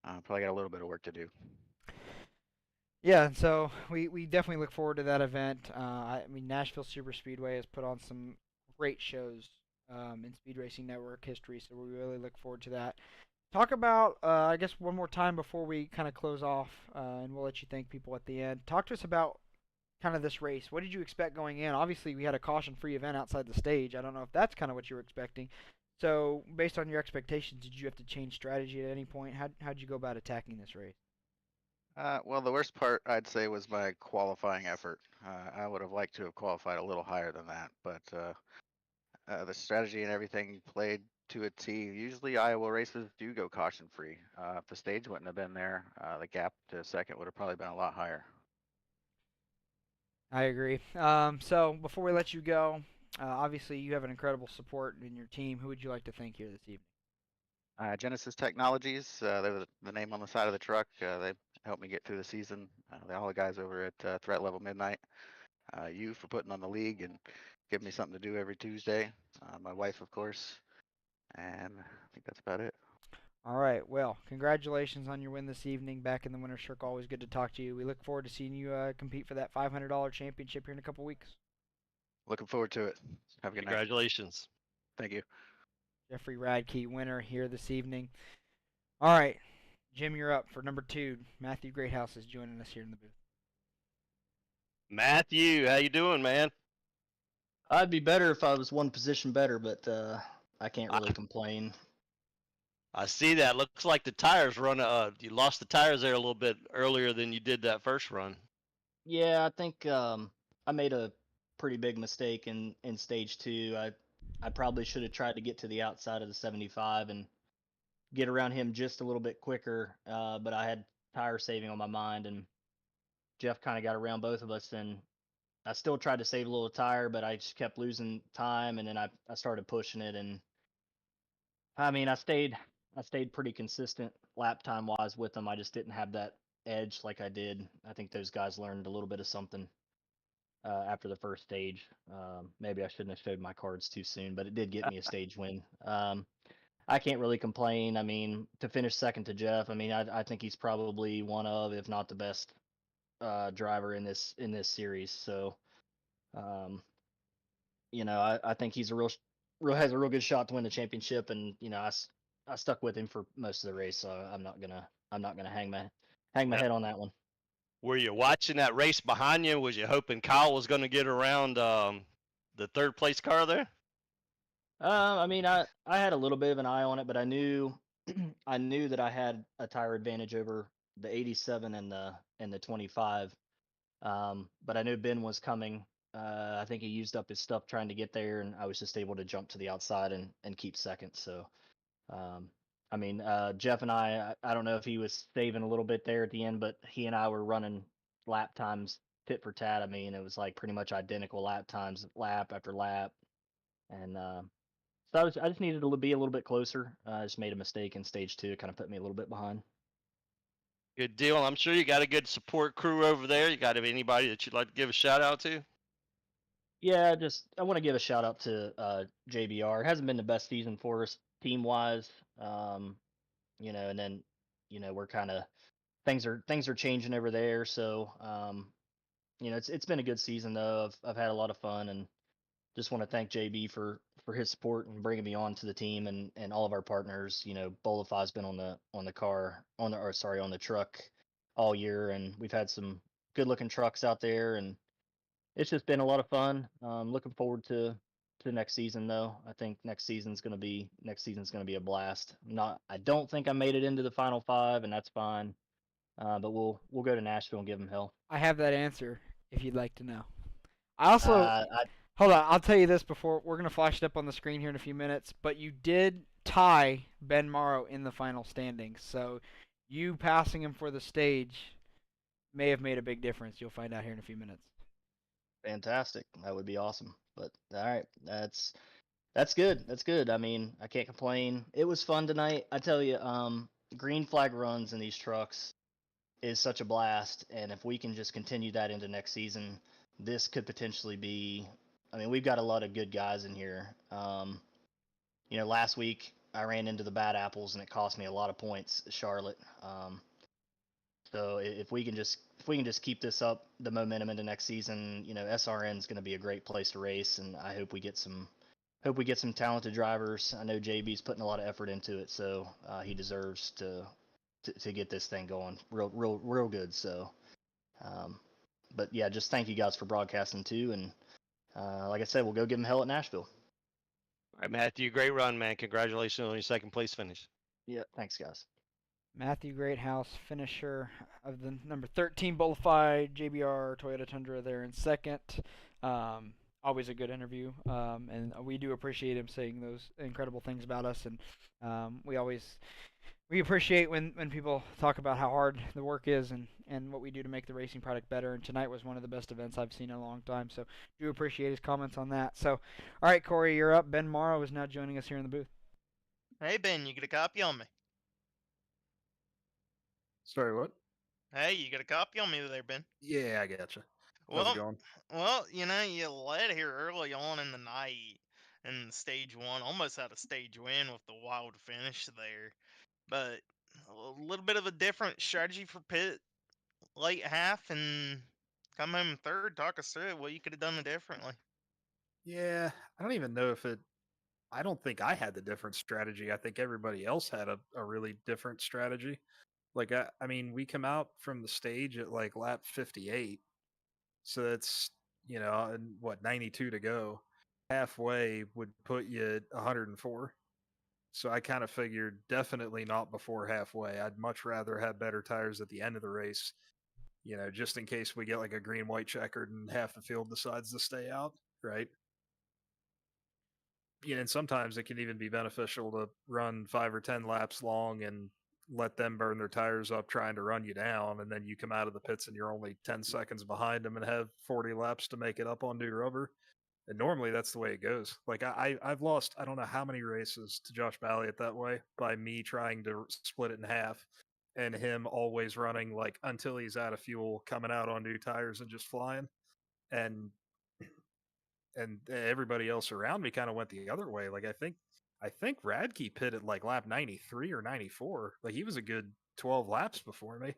probably got a little bit of work to do. Yeah, and so we definitely look forward to that event. I mean, Nashville Super Speedway has put on some great shows in Speed Racing Network history, so we really look forward to that. Talk about, I guess, one more time before we kind of close off, and we'll let you thank people at the end. Talk to us about kind of this race. What did you expect going in? Obviously, we had a caution-free event outside the stage. I don't know if that's kind of what you were expecting. So, based on your expectations, did you have to change strategy at any point? How'd you go about attacking this race? Well, the worst part I'd say was my qualifying effort. I would have liked to have qualified a little higher than that, but the strategy and everything played to a T. Usually Iowa races do go caution free. If the stage wouldn't have been there, the gap to second would have probably been a lot higher. I agree. So, before we let you go, obviously you have an incredible support in your team. Who would you like to thank here this evening? Genesis Technologies, they're the name on the side of the truck. They helped me get through the season. All the guys over at Threat Level Midnight. You for putting on the league and giving me something to do every Tuesday. My wife, of course. And I think that's about it. All right. Well, congratulations on your win this evening. Back in the winner's circle. Always good to talk to you. We look forward to seeing you compete for that $500 championship here in a couple weeks. Looking forward to it. Have a good night. Congratulations. Thank you. Jeffrey Radke, winner here this evening. All right. Jim, you're up for number 2. Matthew Greathouse is joining us here in the booth. Matthew, how you doing, man? I'd be better if I was one position better, but I can't really complain. I see that. Looks like the tires run. You lost the tires there a little bit earlier than you did that first run. Yeah, I think I made a pretty big mistake in stage 2. I probably should have tried to get to the outside of the 75 and get around him just a little bit quicker, but I had tire saving on my mind, and Jeff kind of got around both of us, and I still tried to save a little tire, but I just kept losing time, and then I started pushing it, and I mean I stayed pretty consistent lap time wise with them. I just didn't have that edge like I did. I think those guys learned a little bit of something after the first stage. Maybe I shouldn't have showed my cards too soon, but it did get me a stage win. I can't really complain. I mean, to finish second to Jeff, I mean, I think he's probably one of, if not the best driver in this series. So, um, I think he's has a real good shot to win the championship, and I stuck with him for most of the race, so I'm not gonna hang my head on that one. Were you watching that race behind you? Was you hoping Kyle was going to get around the third place car there? I mean, I had a little bit of an eye on it, but I knew I knew that I had a tire advantage over the 87 and the 25. But I knew Ben was coming. I think he used up his stuff trying to get there, and I was just able to jump to the outside and keep second. So, I mean, Jeff and I don't know if he was saving a little bit there at the end, but he and I were running lap times tit for tat. I mean, it was like pretty much identical lap times, lap after lap, and so I just needed to be a little bit closer. I just made a mistake in stage 2. It kind of put me a little bit behind. Good deal. I'm sure you got a good support crew over there. You got anybody that you'd like to give a shout out to? Yeah, I want to give a shout out to JBR. It hasn't been the best season for us team wise. And then we're kind of things are changing over there. So it's been a good season though. I've had a lot of fun, and just want to thank JB for his support and bringing me on to the team, and all of our partners. Bolify's been on the car on the truck all year, and we've had some good looking trucks out there, and it's just been a lot of fun. Looking forward to next season though. I think next season's gonna be a blast. I don't think I made it into the final five, and that's fine. But we'll go to Nashville and give them hell. I have that answer if you'd like to know. I also I hold on. I'll tell you this before we're gonna flash it up on the screen here in a few minutes. But you did tie Ben Morrow in the final standings, so you passing him for the stage may have made a big difference. You'll find out here in a few minutes. Fantastic. That would be awesome. But all right, that's good. That's good. I mean, I can't complain. It was fun tonight. I tell you, green flag runs in these trucks is such a blast, and if we can just continue that into next season, this could potentially be. I mean, we've got a lot of good guys in here. Last week I ran into the bad apples, and it cost me a lot of points, Charlotte. So if we can just keep this up, the momentum into next season, SRN is going to be a great place to race, and I hope we get some talented drivers. I know JB's putting a lot of effort into it, so he deserves to get this thing going real good. So, but yeah, just thank you guys for broadcasting too, and like I said, we'll go give them hell at Nashville. All right, Matthew, great run, man. Congratulations on your second place finish. Yeah, thanks, guys. Matthew Greathouse, finisher of the number 13 Bullify JBR Toyota Tundra there in second. Always a good interview, and we do appreciate him saying those incredible things about us. And we appreciate when people talk about how hard the work is and what we do to make the racing product better. And tonight was one of the best events I've seen in a long time. So do appreciate his comments on that. So, all right, Corey, you're up. Ben Morrow is now joining us here in the booth. Hey, Ben, you get a copy on me? Sorry, what? Hey, you got a copy on me there, Ben? Yeah, I gotcha. How's Well, it going? well, you led here early on in the night in stage one, almost had a stage win with the wild finish there. But a little bit of a different strategy for pit late half and come home third. Talk us through it. What you could have done differently. Yeah, I don't even know if it. I don't think I had the different strategy. I think everybody else had a really different strategy. Like, I mean, we come out from the stage at like lap 58. So that's, and what, 92 to go. Halfway would put you at 104. So I kind of figured definitely not before halfway. I'd much rather have better tires at the end of the race, just in case we get like a green white checkered and half the field decides to stay out, right? And sometimes it can even be beneficial to run 5 or 10 laps long and let them burn their tires up trying to run you down, and then you come out of the pits and you're only 10 seconds behind them and have 40 laps to make it up on new rubber. And normally that's the way it goes. Like I've lost I don't know how many races to Josh Balliet that way by me trying to split it in half and him always running like until he's out of fuel, coming out on new tires and just flying. And everybody else around me kind of went the other way. Like I think Radke pitted like lap 93 or 94. Like he was a good 12 laps before me.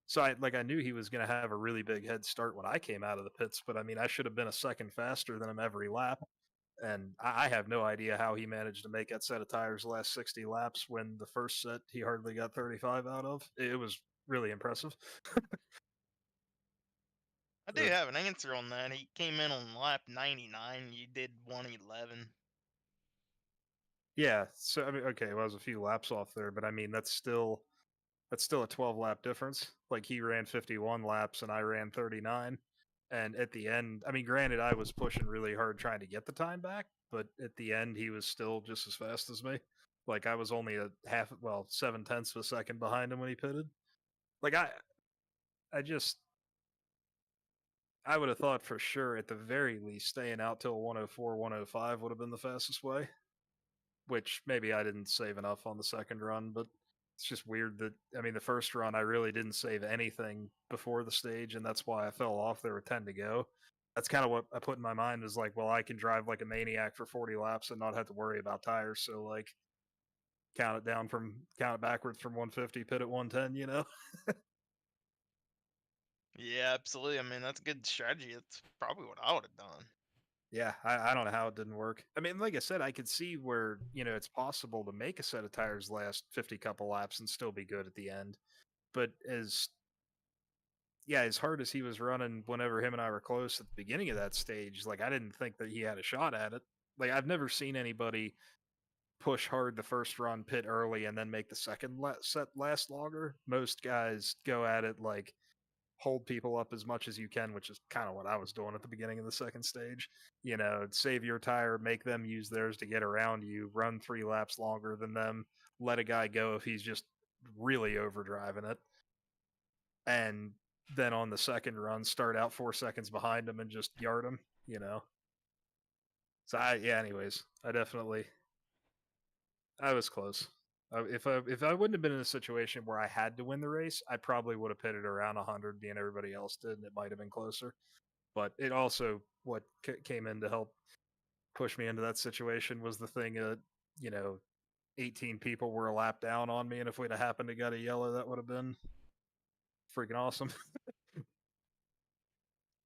So I knew he was going to have a really big head start when I came out of the pits, but I mean I should have been a second faster than him every lap. And I have no idea how he managed to make that set of tires last 60 laps when the first set he hardly got 35 out of. It was really impressive. I do have an answer on that. He came in on lap 99. You did 111. Yeah, so I mean, okay, well, I was a few laps off there, but I mean that's still a 12 lap difference. Like he ran 51 laps and I ran 39. And at the end, I mean, granted, I was pushing really hard trying to get the time back, but at the end, he was still just as fast as me. Like I was only a 7/10 of a second behind him when he pitted. Like I would have thought for sure at the very least staying out till 104, 105 would have been the fastest way. Which maybe I didn't save enough on the second run, but it's just weird that, I mean, the first run I really didn't save anything before the stage, and that's why I fell off. There were 10 to go. That's kind of what I put in my mind, is like, well, I can drive like a maniac for 40 laps and not have to worry about tires. So like, count it backwards from 150, pit at 110. You know? Yeah, absolutely. I mean, that's a good strategy. It's probably what I would have done. Yeah, I don't know how it didn't work. I mean, like I said, I could see where, it's possible to make a set of tires last 50 couple laps and still be good at the end. But as hard as he was running whenever him and I were close at the beginning of that stage, like I didn't think that he had a shot at it. Like I've never seen anybody push hard the first run, pit early, and then make the second set last longer. Most guys go at it like hold people up as much as you can, which is kind of what I was doing at the beginning of the second stage. Save your tire, make them use theirs to get around you, run 3 laps longer than them, let a guy go if he's just really overdriving it. And then on the second run, start out 4 seconds behind him and just yard him, So anyways, I was close. If I wouldn't have been in a situation where I had to win the race, I probably would have pitted around 100, being everybody else did, and it might have been closer. But it also, what came in to help push me into that situation was the thing that 18 people were a lap down on me, and if we'd have happened to get a yellow, that would have been freaking awesome.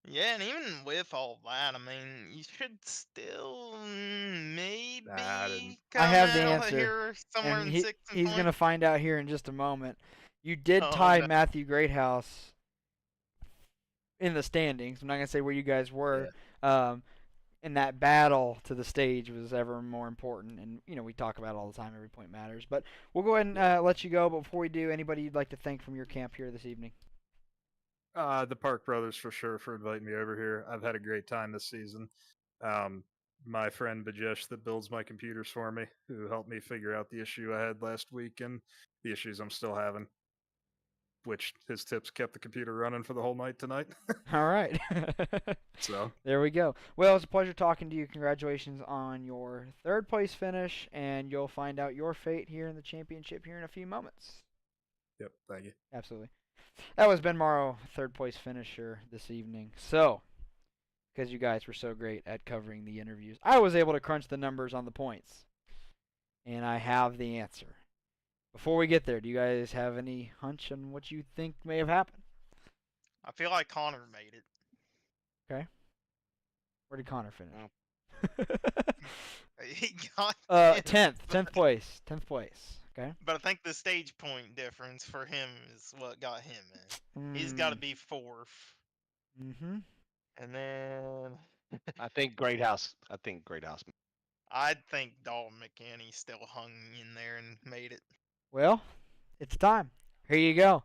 Yeah, and even with all that, I mean, you should still maybe I didn't. I come have the out answer, here somewhere and in sixth and he's point. gonna find out here in just a moment. You did Oh, tie no. Matthew Greathouse in the standings. I'm not gonna say where you guys were. And that battle to the stage was ever more important. And we talk about it all the time. Every point matters. But we'll go ahead and let you go. But before we do, anybody you'd like to thank from your camp here this evening? The Park Brothers for sure for inviting me over here. I've had a great time this season. My friend Bajesh that builds my computers for me, who helped me figure out the issue I had last week and the issues I'm still having, which his tips kept the computer running for the whole night tonight. All right. So there we go. Well, it's a pleasure talking to you. Congratulations on your third place finish, and you'll find out your fate here in the championship here in a few moments. Yep, thank you. Absolutely. That was Ben Morrow, third place finisher this evening. So, because you guys were so great at covering the interviews, I was able to crunch the numbers on the points. And I have the answer. Before we get there, do you guys have any hunch on what you think may have happened? I feel like Connor made it. Okay. Where did Connor finish? He got 10th place. 10th place. Okay. But I think the stage point difference for him is what got him in. He's got to be fourth. Mm-hmm. And then I think Greathouse. I think Dalton McKinney still hung in there and made it. Well, it's time. Here you go.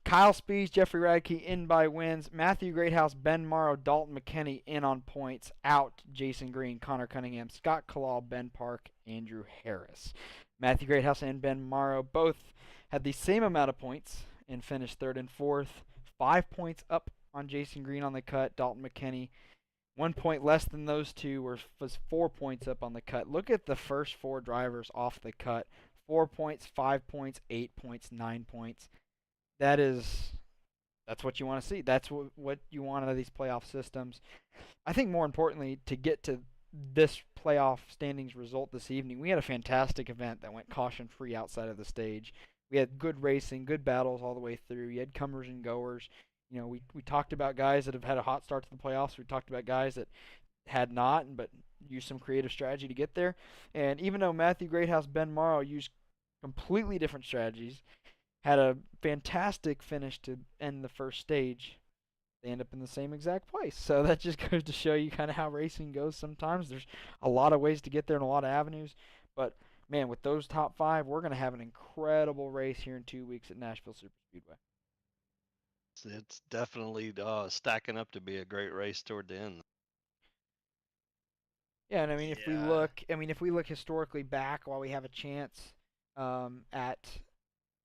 Kyle Spees, Jeffrey Radke in by wins. Matthew Greathouse, Ben Morrow, Dalton McKinney in on points. Out, Jason Green, Connor Cunningham, Scott Kalal, Ben Park, Andrew Harris. Matthew Greathouse and Ben Morrow both had the same amount of points and finished third and fourth. 5 points up on Jason Green on the cut. Dalton McKinney, 1 point less than those two, was 4 points up on the cut. Look at the first 4 drivers off the cut. 4 points, 5 points, 8 points, 9 points. That's what you want to see. That's what you want out of these playoff systems. I think more importantly, to get to this playoff standings result this evening, we had a fantastic event that went caution-free outside of the stage. We had good racing, good battles all the way through. You had comers and goers. We talked about guys that have had a hot start to the playoffs. We talked about guys that had not, but used some creative strategy to get there. And even though Matthew Greathouse, Ben Morrow used completely different strategies, had a fantastic finish to end the first stage, they end up in the same exact place. So that just goes to show you kind of how racing goes sometimes. There's a lot of ways to get there and a lot of avenues. But, man, with those top 5, we're going to have an incredible race here in 2 weeks at Nashville Superspeedway. It's definitely stacking up to be a great race toward the end. Yeah, and I mean, if we look historically back while we have a chance at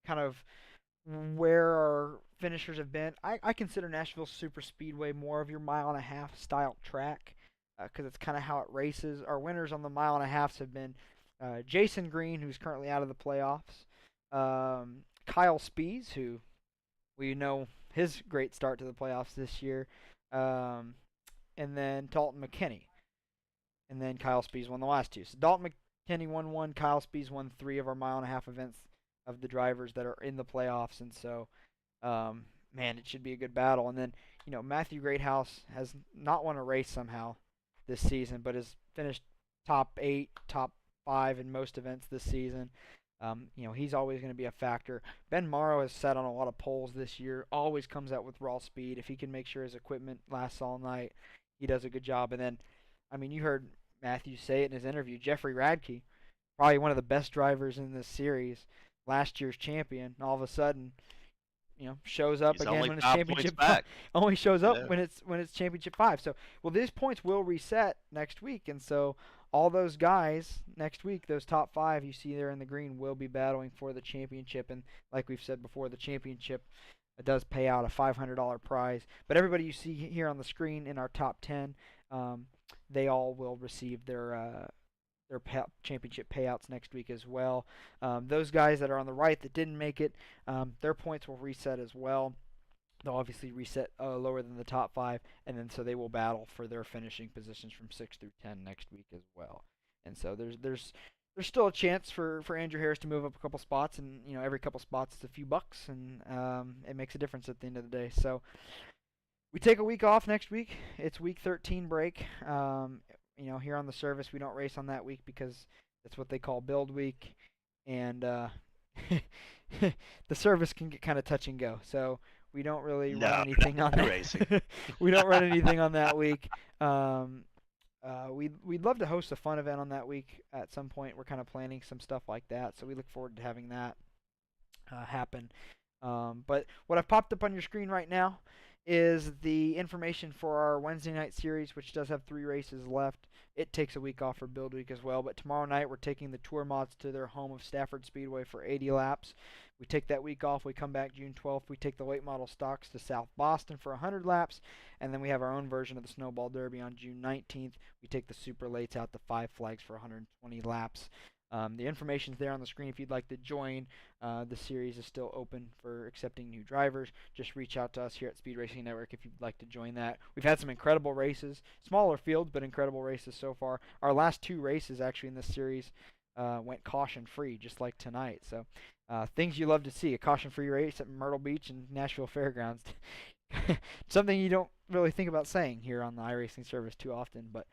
kind of where our finishers have been, I consider Nashville Superspeedway more of your mile-and-a-half style track because it's kind of how it races. Our winners on the mile-and-a-halves have been Jason Green, who's currently out of the playoffs, Kyle Spees, who we know his great start to the playoffs this year, um, and then Dalton McKinney, and then Kyle Spees won the last two. So Dalton McKinney won one, Kyle Spees won three of our mile-and-a-half events of the drivers that are in the playoffs, and so man, it should be a good battle. And then Matthew Greathouse has not won a race somehow this season, but has finished top 8, top 5 in most events this season. He's always going to be a factor. Ben Morrow has sat on a lot of poles this year, always comes out with raw speed. If he can make sure his equipment lasts all night, he does a good job. And then, you heard Matthew say it in his interview, Jeffrey Radke, probably one of the best drivers in this series, last year's champion, all of a sudden, shows up He's again only when it's 5 points championship back. only shows up Yeah. when it's championship 5. So, these points will reset next week, and so all those guys next week, those top 5 you see there in the green, will be battling for the championship. And like we've said before, the championship does pay out a $500 prize. But everybody you see here on the screen in our top 10, they all will receive their championship payouts next week as well. Those guys that are on the right that didn't make it, their points will reset as well. They'll obviously reset lower than the top 5, and then so they will battle for their finishing positions from 6 through 10 next week as well. And so there's still a chance for Andrew Harris to move up a couple spots, and every couple spots is a few bucks, and it makes a difference at the end of the day. So we take a week off next week. It's week 13 break. Here on the service, we don't race on that week because that's what they call build week, and the service can get kind of touch and go. So we don't really run anything on that. Racing. We don't run anything on that week. We'd love to host a fun event on that week at some point. We're kind of planning some stuff like that, so we look forward to having that happen. But what I've popped up on your screen right now is the information for our Wednesday night series, which does have 3 races left. It takes a week off for build week as well, but tomorrow night we're taking the Tour Mods to their home of Stafford Speedway for 80 laps. We take that week off. We come back June 12th. We take the late model stocks to South Boston for 100 laps, and then we have our own version of the Snowball Derby on June 19th. We take the super lates out to 5 Flags for 120 laps. The information's there on the screen if you'd like to join. The series is still open for accepting new drivers. Just reach out to us here at Speed Racing Network if you'd like to join that. We've had some incredible races, smaller fields, but incredible races so far. Our last 2 races actually in this series went caution-free, just like tonight. So things you love to see, a caution-free race at Myrtle Beach and Nashville Fairgrounds. Something you don't really think about saying here on the iRacing service too often, but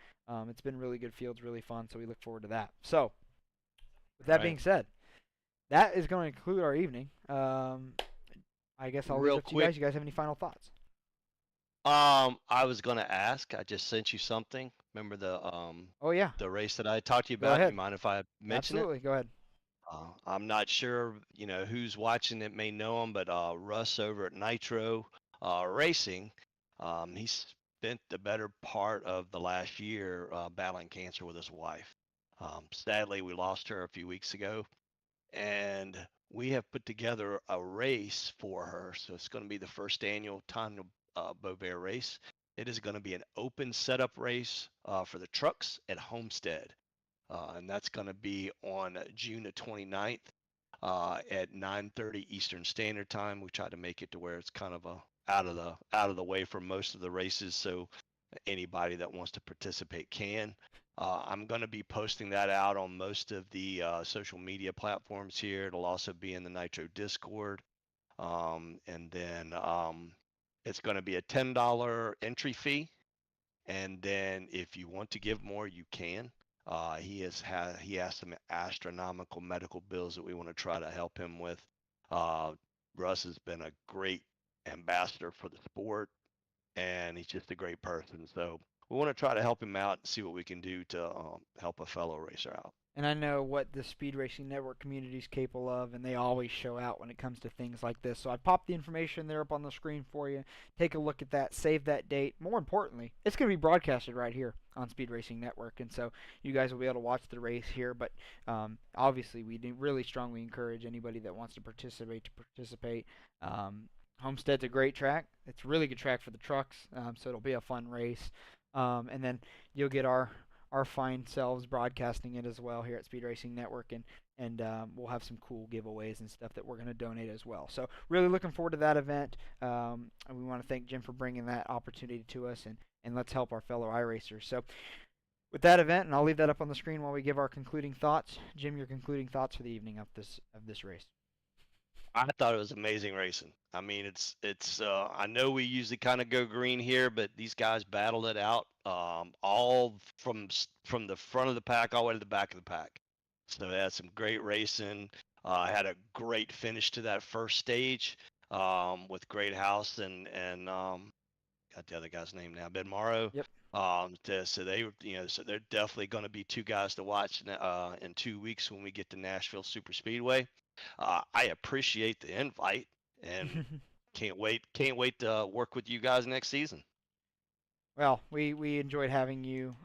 it's been really good fields, really fun, so we look forward to that. So with that being said, that is going to conclude our evening. I guess I'll leave it up to you guys. You guys have any final thoughts? I was gonna ask. I just sent you something. Remember the Oh yeah. the race that I talked to you Go about? ahead. You mind if I mention Absolutely. Go ahead. it? I'm not sure, who's watching it may know him, but Russ over at Nitro Racing, he spent the better part of the last year battling cancer with his wife. Sadly, we lost her a few weeks ago, and we have put together a race for her. So it's going to be the first annual Tanya Beauvais race. It is going to be an open setup race for the trucks at Homestead. And that's going to be on June the 29th at 9:30 Eastern Standard Time. We try to make it to where it's kind of out of the way for most of the races, so anybody that wants to participate can. I'm going to be posting that out on most of the social media platforms here. It'll also be in the Nitro Discord. And then it's going to be a $10 entry fee. And then if you want to give more, you can. He has some astronomical medical bills that we want to try to help him with. Russ has been a great ambassador for the sport, and he's just a great person. So we want to try to help him out and see what we can do to help a fellow racer out. And I know what the Speed Racing Network community is capable of, and they always show out when it comes to things like this. So I popped the information there up on the screen for you. Take a look at that. Save that date. More importantly, it's going to be broadcasted right here on Speed Racing Network, and so you guys will be able to watch the race here. But obviously, we do really strongly encourage anybody that wants to participate. Homestead's a great track. It's a really good track for the trucks, so it'll be a fun race. And then you'll get our fine selves broadcasting it as well here at Speed Racing Network. And and we'll have some cool giveaways and stuff that we're going to donate as well. So really looking forward to that event. And we want to thank Jim for bringing that opportunity to us, and let's help our fellow iRacers. So with that event, and I'll leave that up on the screen while we give our concluding thoughts. Jim, your concluding thoughts for the evening of this race. I thought it was amazing racing. I mean, it's I know we usually kind of go green here, but these guys battled it out, all from the front of the pack all the way to the back of the pack. So they had some great racing. Had a great finish to that first stage, with Great House and got the other guy's name now, Ben Morrow. Yep. So they're definitely going to be two guys to watch in 2 weeks when we get to Nashville Super Speedway. I appreciate the invite and can't wait to work with you guys next season. Well, we enjoyed having you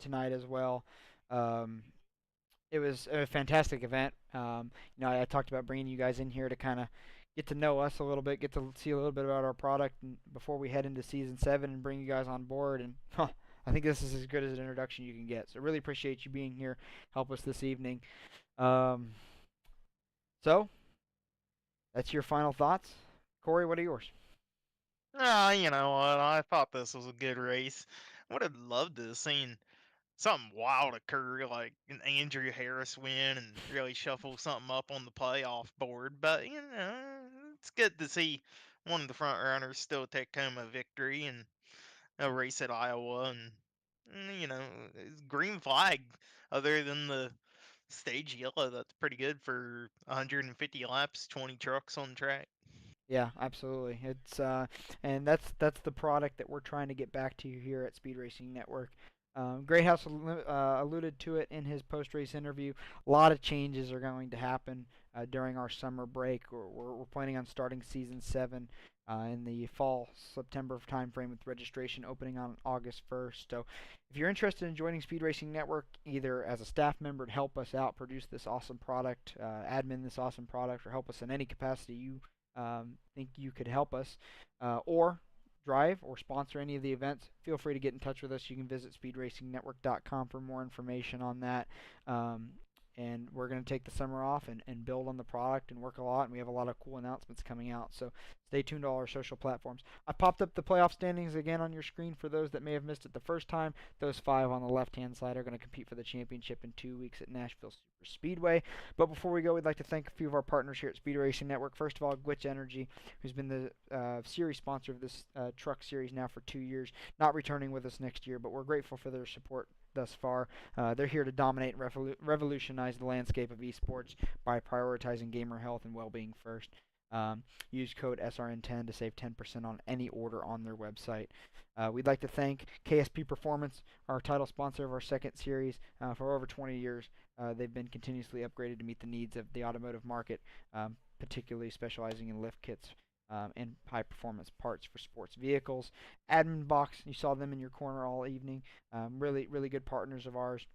tonight as well. It was a fantastic event. I talked about bringing you guys in here to kind of get to know us a little bit, get to see a little bit about our product before we head into Season 7 and bring you guys on board. And I think this is as good as an introduction you can get. So really appreciate you being here, help us this evening. So, that's your final thoughts. Corey, what are yours? You know what? I thought this was a good race. Would have loved to have seen something wild occur, like an Andrew Harris win and really shuffle something up on the playoff board. But, it's good to see one of the front runners still take home a victory and a race at Iowa. And, green flag, other than the stage yellow, that's pretty good for 150 laps, 20 trucks on track. Yeah, absolutely. It's and that's the product that we're trying to get back to here at Speed Racing Network. Greathouse alluded to it in his post-race interview. A lot of changes are going to happen during our summer break. We're planning on starting Season 7 in the fall, September timeframe, with registration opening on August 1st. So if you're interested in joining Speed Racing Network, either as a staff member to help us out, produce this awesome product, admin this awesome product, or help us in any capacity you think you could help us, or drive or sponsor any of the events, feel free to get in touch with us. You can visit speedracingnetwork.com for more information on that. And we're going to take the summer off and build on the product and work a lot, and we have a lot of cool announcements coming out. So stay tuned to all our social platforms. I popped up the playoff standings again on your screen for those that may have missed it the first time. Those 5 on the left-hand side are going to compete for the championship in 2 weeks at Nashville Super Speedway. But before we go, we'd like to thank a few of our partners here at Speed Racing Network. First of all, Glytch Energy, who's been the series sponsor of this truck series now for 2 years, not returning with us next year, but we're grateful for their support thus far. They're here to dominate and revolutionize the landscape of eSports by prioritizing gamer health and well-being first. Use code SRN10 to save 10% on any order on their website. We'd like to thank KSP Performance, our title sponsor of our second series. For over 20 years, they've been continuously upgraded to meet the needs of the automotive market, particularly specializing in lift kits and high-performance parts for sports vehicles. Admin Box, you saw them in your corner all evening. Really, really good partners of ours.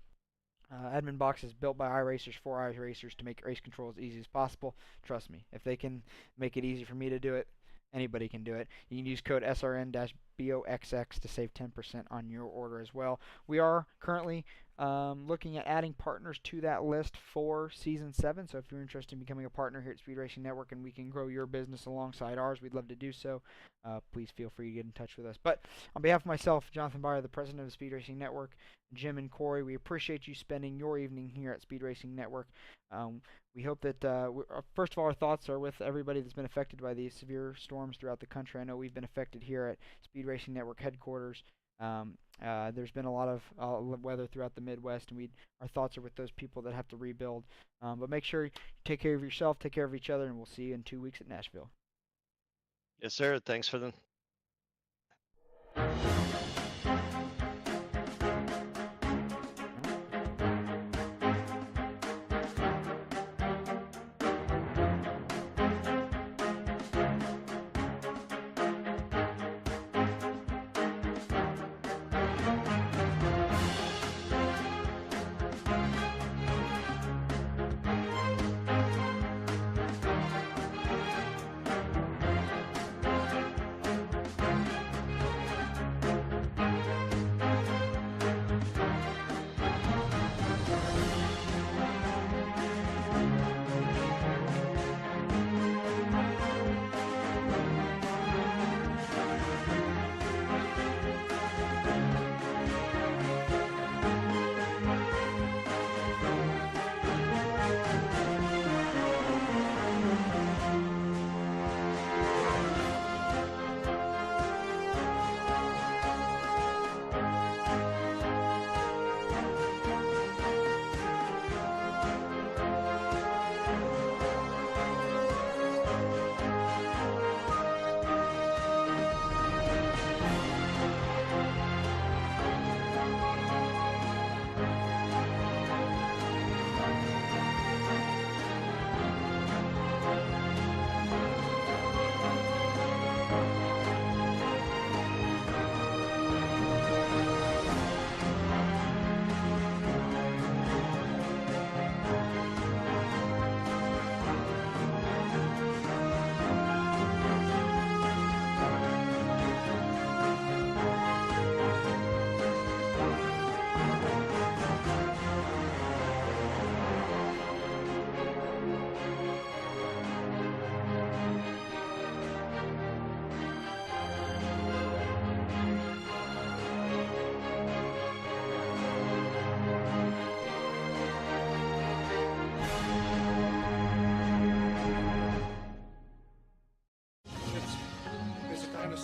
Admin Box is built by iRacers for iRacers to make race control as easy as possible. Trust me, if they can make it easy for me to do it, anybody can do it. You can use code SRN-BOXX to save 10% on your order as well. We are currently looking at adding partners to that list for Season 7. So if you're interested in becoming a partner here at Speed Racing Network and we can grow your business alongside ours, we'd love to do so. Please feel free to get in touch with us. But on behalf of myself, Jonathan Byer, the president of Speed Racing Network, Jim and Corey, we appreciate you spending your evening here at Speed Racing Network. We hope that, first of all, our thoughts are with everybody that's been affected by these severe storms throughout the country. I know we've been affected here at Speed Racing Network headquarters. There's been a lot of weather throughout the Midwest, and our thoughts are with those people that have to rebuild. But make sure you take care of yourself, take care of each other, and we'll see you in 2 weeks at Nashville. Yes, sir. Thanks for the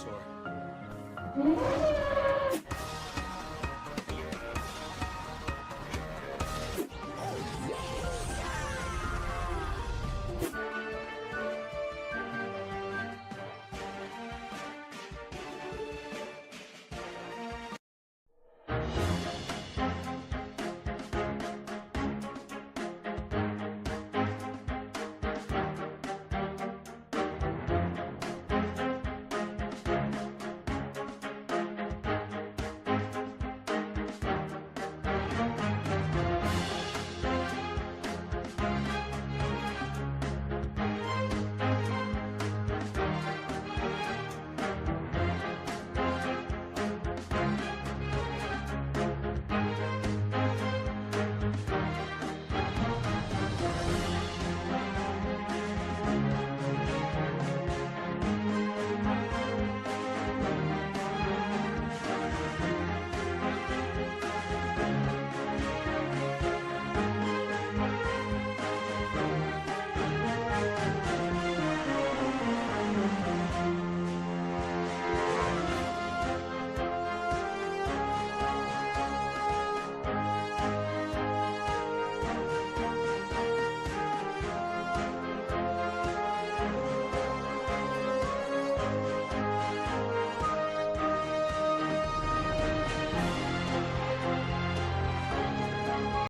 dinosaur.